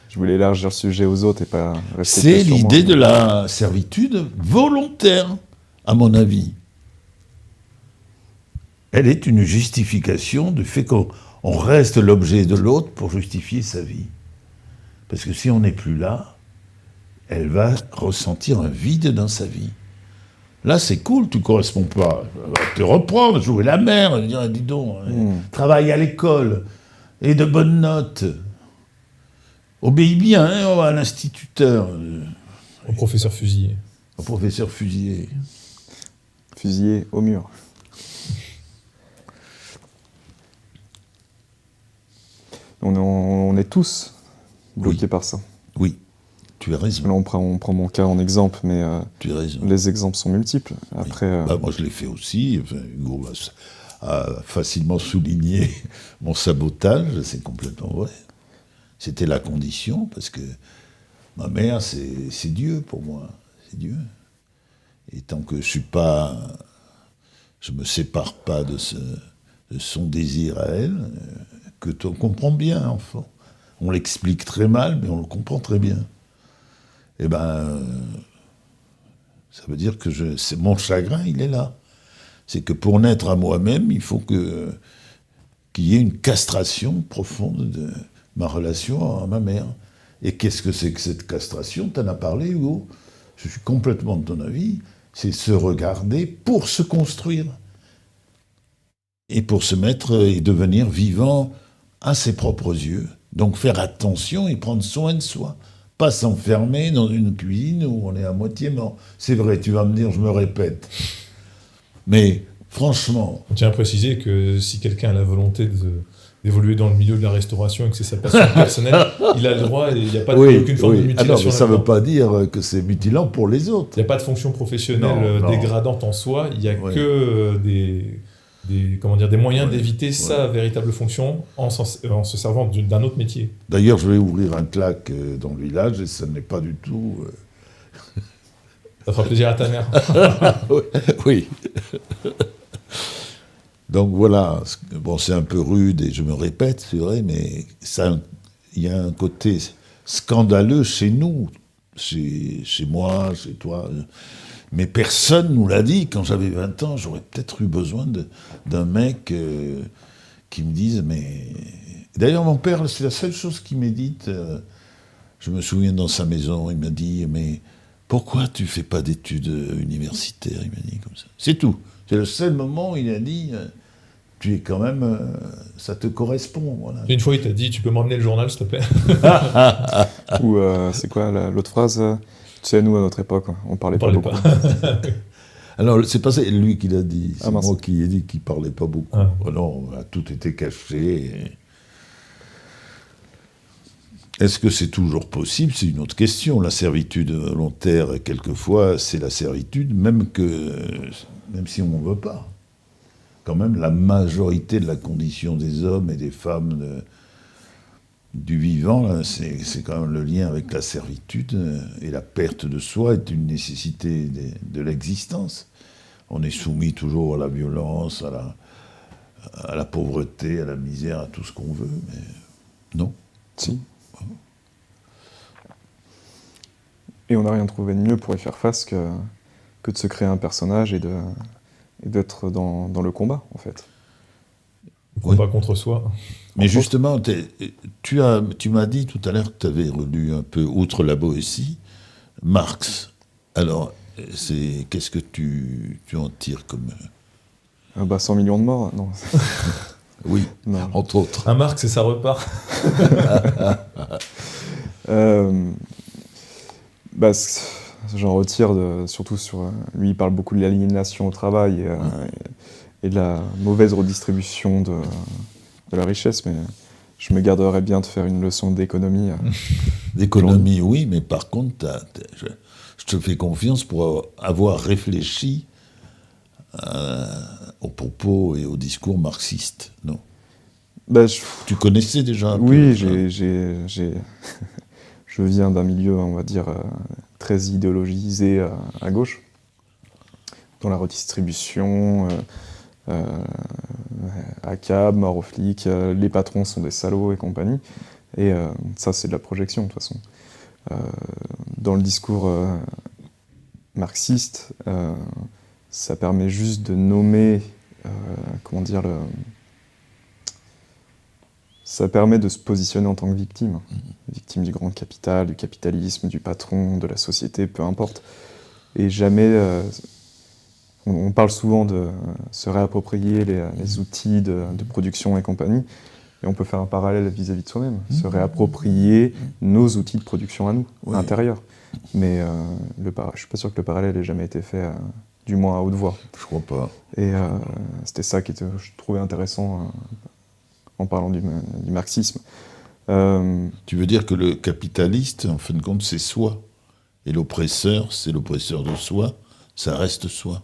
Je voulais élargir le sujet aux autres et pas rester C'est sur moi. l'idée de la servitude volontaire, à mon avis. Elle est une justification du fait qu'on reste l'objet de l'autre pour justifier sa vie. Parce que si on n'est plus là, elle va ressentir un vide dans sa vie. Là, c'est cool, tu ne corresponds pas. Elle va te reprendre, jouer la mère, elle va dire, dis donc, travaille à l'école, et de bonnes notes. Obéis bien à l'instituteur. Au professeur fusillé. Au professeur fusillé. Fusillé au mur. On est tous bloqués par ça. Oui, tu as raison. Là, on prend mon cas en exemple, mais tu as raison. Les exemples sont multiples. Après, oui. Moi, je l'ai fait aussi. Enfin, Hugo a facilement souligné mon sabotage. C'est complètement vrai. C'était la condition, parce que ma mère, c'est Dieu pour moi. C'est Dieu. Et tant que je me sépare pas de son désir à elle, que tu comprends bien, enfant. On l'explique très mal, mais on le comprend très bien. Eh ben, ça veut dire que mon chagrin, il est là. C'est que pour naître à moi-même, il faut qu'il y ait une castration profonde de ma relation à ma mère. Et qu'est-ce que c'est que cette castration? Tu en as parlé, Hugo. Je suis complètement de ton avis. C'est se regarder pour se construire. Et pour se mettre et devenir vivant à ses propres yeux. Donc faire attention et prendre soin de soi. Pas s'enfermer dans une cuisine où on est à moitié mort. C'est vrai, tu vas me dire, je me répète. Mais franchement... On tient à préciser que si quelqu'un a la volonté évolué dans le milieu de la restauration et que c'est sa passion personnelle, il a le droit, il n'y a pas aucune forme de Ah mutilation. non, mais ça ne là-dedans. veut pas dire que c'est mutilant pour les autres. Il n'y a pas de fonction professionnelle Non. dégradante en soi, il n'y a que des moyens d'éviter sa véritable fonction en se servant d'un autre métier. D'ailleurs, je vais ouvrir un claque dans le village et ça n'est pas du tout... Ça fera plaisir à ta mère. Oui. Donc voilà, bon, c'est un peu rude et je me répète, c'est vrai, mais il y a un côté scandaleux chez nous, chez moi, chez toi. Mais personne nous l'a dit. Quand j'avais 20 ans, j'aurais peut-être eu besoin d'un mec qui me dise, mais... D'ailleurs, mon père, c'est la seule chose qu'il médite. Je me souviens dans sa maison, il m'a dit, mais pourquoi tu fais pas d'études universitaires? Il m'a dit comme ça. C'est tout. C'est le seul moment où il a dit, tu es quand même, ça te correspond. Voilà. Une fois, il t'a dit, tu peux m'emmener le journal, s'il te plaît. Ou c'est quoi l'autre phrase tu sais, nous, à notre époque, on parlait pas beaucoup. Alors, c'est pas lui qui l'a dit, c'est moi qui ai dit qu'il parlait pas beaucoup. Ah. Non, tout était caché. Est-ce que c'est toujours possible? C'est une autre question. La servitude volontaire, quelquefois, c'est la servitude, même si on ne veut pas. Quand même, la majorité de la condition des hommes et des femmes du vivant, là, c'est quand même le lien avec la servitude, et la perte de soi est une nécessité de l'existence. On est soumis toujours à la violence, à la pauvreté, à la misère, à tout ce qu'on veut, mais non. Si. Et on n'a rien trouvé de mieux pour y faire face que de se créer un personnage et d'être dans le combat, en fait. Combat contre soi. Mais justement, tu m'as dit tout à l'heure que tu avais relu un peu, outre la Boétie, Marx. Alors, qu'est-ce que tu en tires comme... 100 millions de morts, non. Oui, non. entre autres. Un Marx et ça repart. J'en retire surtout sur... lui, il parle beaucoup de l'aliénation au travail et de la mauvaise redistribution de la richesse, mais je me garderais bien de faire une leçon d'économie. D'économie, oui, mais par contre, je te fais confiance pour avoir réfléchi aux propos et aux discours marxistes, non? Tu connaissais déjà un peu? Oui, je viens d'un milieu, on va dire, très idéologisé à gauche, dans la redistribution, ACAB, mort aux flics, les patrons sont des salauds et compagnie. Et ça, c'est de la projection, de toute façon. Dans le discours marxiste, ça permet juste de nommer, ça permet de se positionner en tant que victime. Victime du grand capital, du capitalisme, du patron, de la société, peu importe. Et jamais... on parle souvent de se réapproprier les outils de production et compagnie, et on peut faire un parallèle vis-à-vis de soi-même, se réapproprier nos outils de production à nous, intérieurs. Mais je ne suis pas sûr que le parallèle ait jamais été fait, du moins à haute voix. Je crois pas. Et c'était ça que je trouvais intéressant en parlant du marxisme. Tu veux dire que le capitaliste, en fin de compte, c'est soi, et l'oppresseur, c'est l'oppresseur de soi, ça reste soi.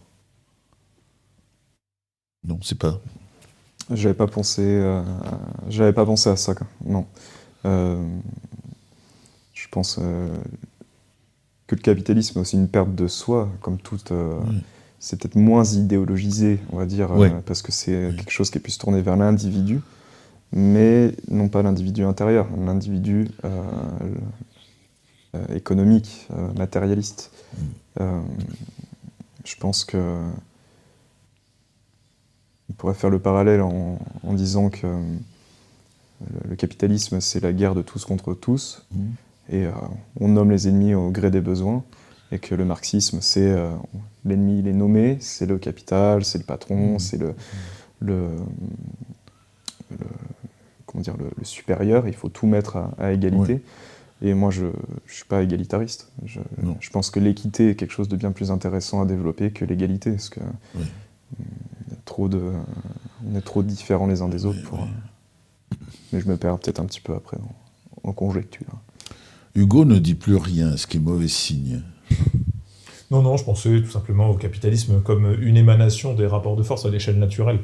Non, c'est pas. J'avais pas pensé à ça, quoi. Non. Je pense que le capitalisme est aussi une perte de soi, comme toute. C'est peut-être moins idéologisé, on va dire, parce que c'est quelque chose qui est plus tourné vers l'individu, mais non pas l'individu intérieur, l'individu économique, matérialiste. Je pense que on pourrait faire le parallèle en disant que le capitalisme, c'est la guerre de tous contre tous, et on nomme les ennemis au gré des besoins, et que le marxisme, c'est l'ennemi, il est nommé, c'est le capital, c'est le patron, c'est le supérieur, il faut tout mettre à égalité. Et moi, je ne suis pas égalitariste. Je pense que l'équité est quelque chose de bien plus intéressant à développer que l'égalité, parce que on est trop différents les uns des autres pour... mais je me perds peut-être un petit peu après en conjecture. Hugo ne dit plus rien, ce qui est mauvais signe. Non, je pensais tout simplement au capitalisme comme une émanation des rapports de force à l'échelle naturelle.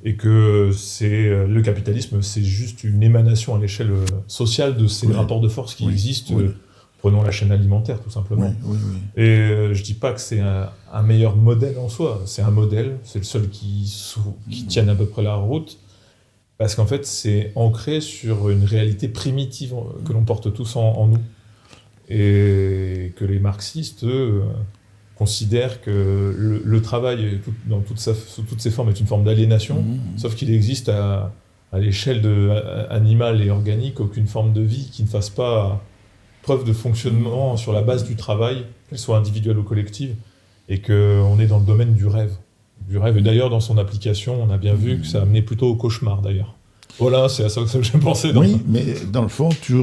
Et que le capitalisme, c'est juste une émanation à l'échelle sociale de ces rapports de force qui existent. Prenons la chaîne alimentaire, tout simplement. Oui. Et je dis pas que c'est un meilleur modèle en soi. C'est un modèle, c'est le seul qui tienne à peu près la route. Parce qu'en fait, c'est ancré sur une réalité primitive que l'on porte tous en nous. Et que les marxistes, eux, considèrent que le travail, sous toutes ses formes, est une forme d'aliénation, sauf qu'il existe à l'échelle animale et organique aucune forme de vie qui ne fasse pas preuve de fonctionnement sur la base du travail, qu'elle soit individuelle ou collective, et qu'on est dans le domaine du rêve. Et d'ailleurs, dans son application, on a bien vu que ça amenait plutôt au cauchemar, d'ailleurs. Voilà, c'est à ça que je pensais. Oui, mais dans le fond, tu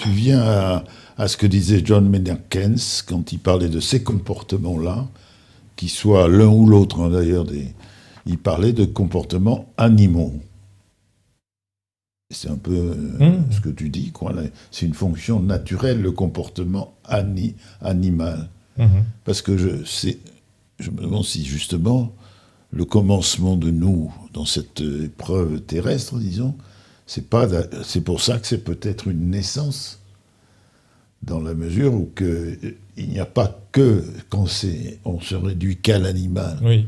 viens à ce que disait John Maynard Keynes quand il parlait de ces comportements-là, qui soient l'un ou l'autre, hein, d'ailleurs, il parlait de comportements animaux. C'est un peu ce que tu dis, quoi. C'est une fonction naturelle, le comportement animal. Parce que je me demande si justement le commencement de nous dans cette épreuve terrestre, disons, c'est pour ça que c'est peut-être une naissance, dans la mesure où il n'y a pas que quand on se réduit qu'à l'animal. Oui.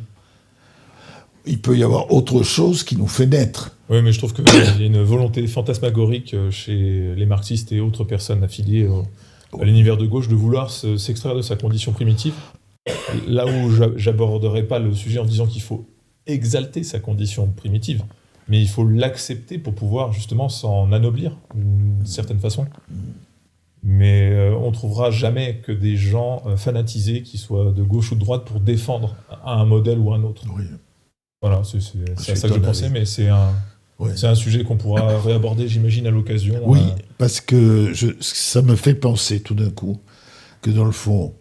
Il peut y avoir autre chose qui nous fait naître. Oui, mais je trouve qu'il y a une volonté fantasmagorique chez les marxistes et autres personnes affiliées à l'univers de gauche de vouloir s'extraire de sa condition primitive. Là où j'aborderai pas le sujet en disant qu'il faut exalter sa condition primitive, mais il faut l'accepter pour pouvoir justement s'en anoblir d'une certaine façon. Mais on trouvera jamais que des gens fanatisés, qui soient de gauche ou de droite, pour défendre un modèle ou un autre. Oui. Voilà, c'est à ça que je pensais, mais c'est un sujet qu'on pourra réaborder, j'imagine, à l'occasion. Oui, parce que ça me fait penser tout d'un coup que dans le fond,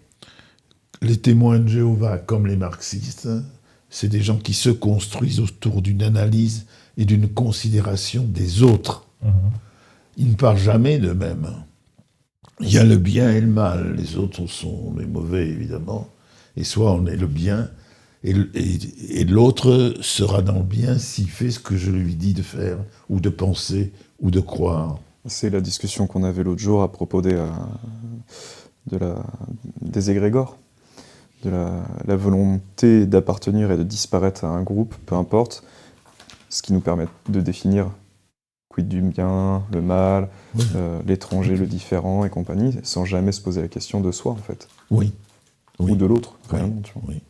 les témoins de Jéhovah, comme les marxistes, c'est des gens qui se construisent autour d'une analyse et d'une considération des autres. Ils ne parlent jamais d'eux-mêmes. Il y a le bien et le mal. Les autres sont les mauvais, évidemment. Et soit on est le bien, et l'autre sera dans le bien s'il fait ce que je lui dis de faire, ou de penser, ou de croire. C'est la discussion qu'on avait l'autre jour à propos des égrégores, de la volonté d'appartenir et de disparaître à un groupe, peu importe, ce qui nous permet de définir quid du bien, le mal, l'étranger, le différent et compagnie, sans jamais se poser la question de soi, en fait. Oui. Ou de l'autre, vraiment. Tu vois. Oui.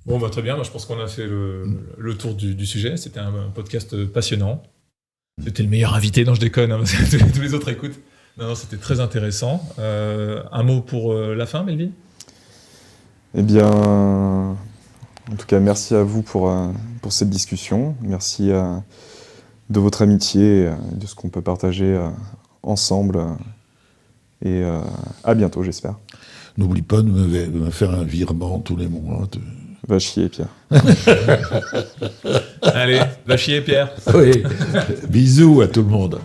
Bon, très bien, je pense qu'on a fait le tour du sujet. C'était un podcast passionnant. C'était le meilleur invité, non, je déconne, parce que tous les autres écoutent. Non, c'était très intéressant. Un mot pour la fin, Melvin ? Eh bien, en tout cas, merci à vous pour cette discussion. Merci de votre amitié, de ce qu'on peut partager ensemble. Et à bientôt, j'espère. N'oublie pas de me faire un virement tous les mois. Va chier, Pierre. Allez, va chier, Pierre. Oui. Bisous à tout le monde.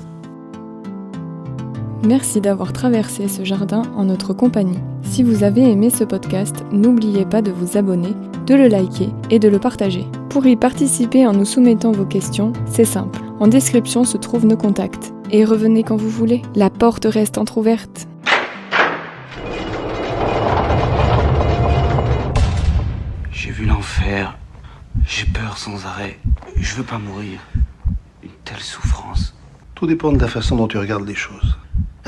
Merci d'avoir traversé ce jardin en notre compagnie. Si vous avez aimé ce podcast, n'oubliez pas de vous abonner, de le liker et de le partager. Pour y participer en nous soumettant vos questions, c'est simple. En description se trouvent nos contacts. Et revenez quand vous voulez. La porte reste entrouverte. J'ai vu l'enfer. J'ai peur sans arrêt. Je veux pas mourir. Une telle souffrance. Tout dépend de la façon dont tu regardes les choses.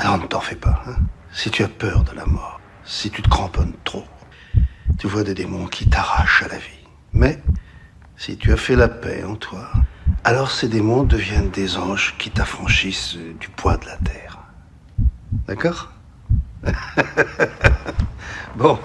Alors ne t'en fais pas. Si tu as peur de la mort, si tu te cramponnes trop, tu vois des démons qui t'arrachent à la vie. Mais si tu as fait la paix en toi, alors ces démons deviennent des anges qui t'affranchissent du poids de la terre. D'accord ? Bon.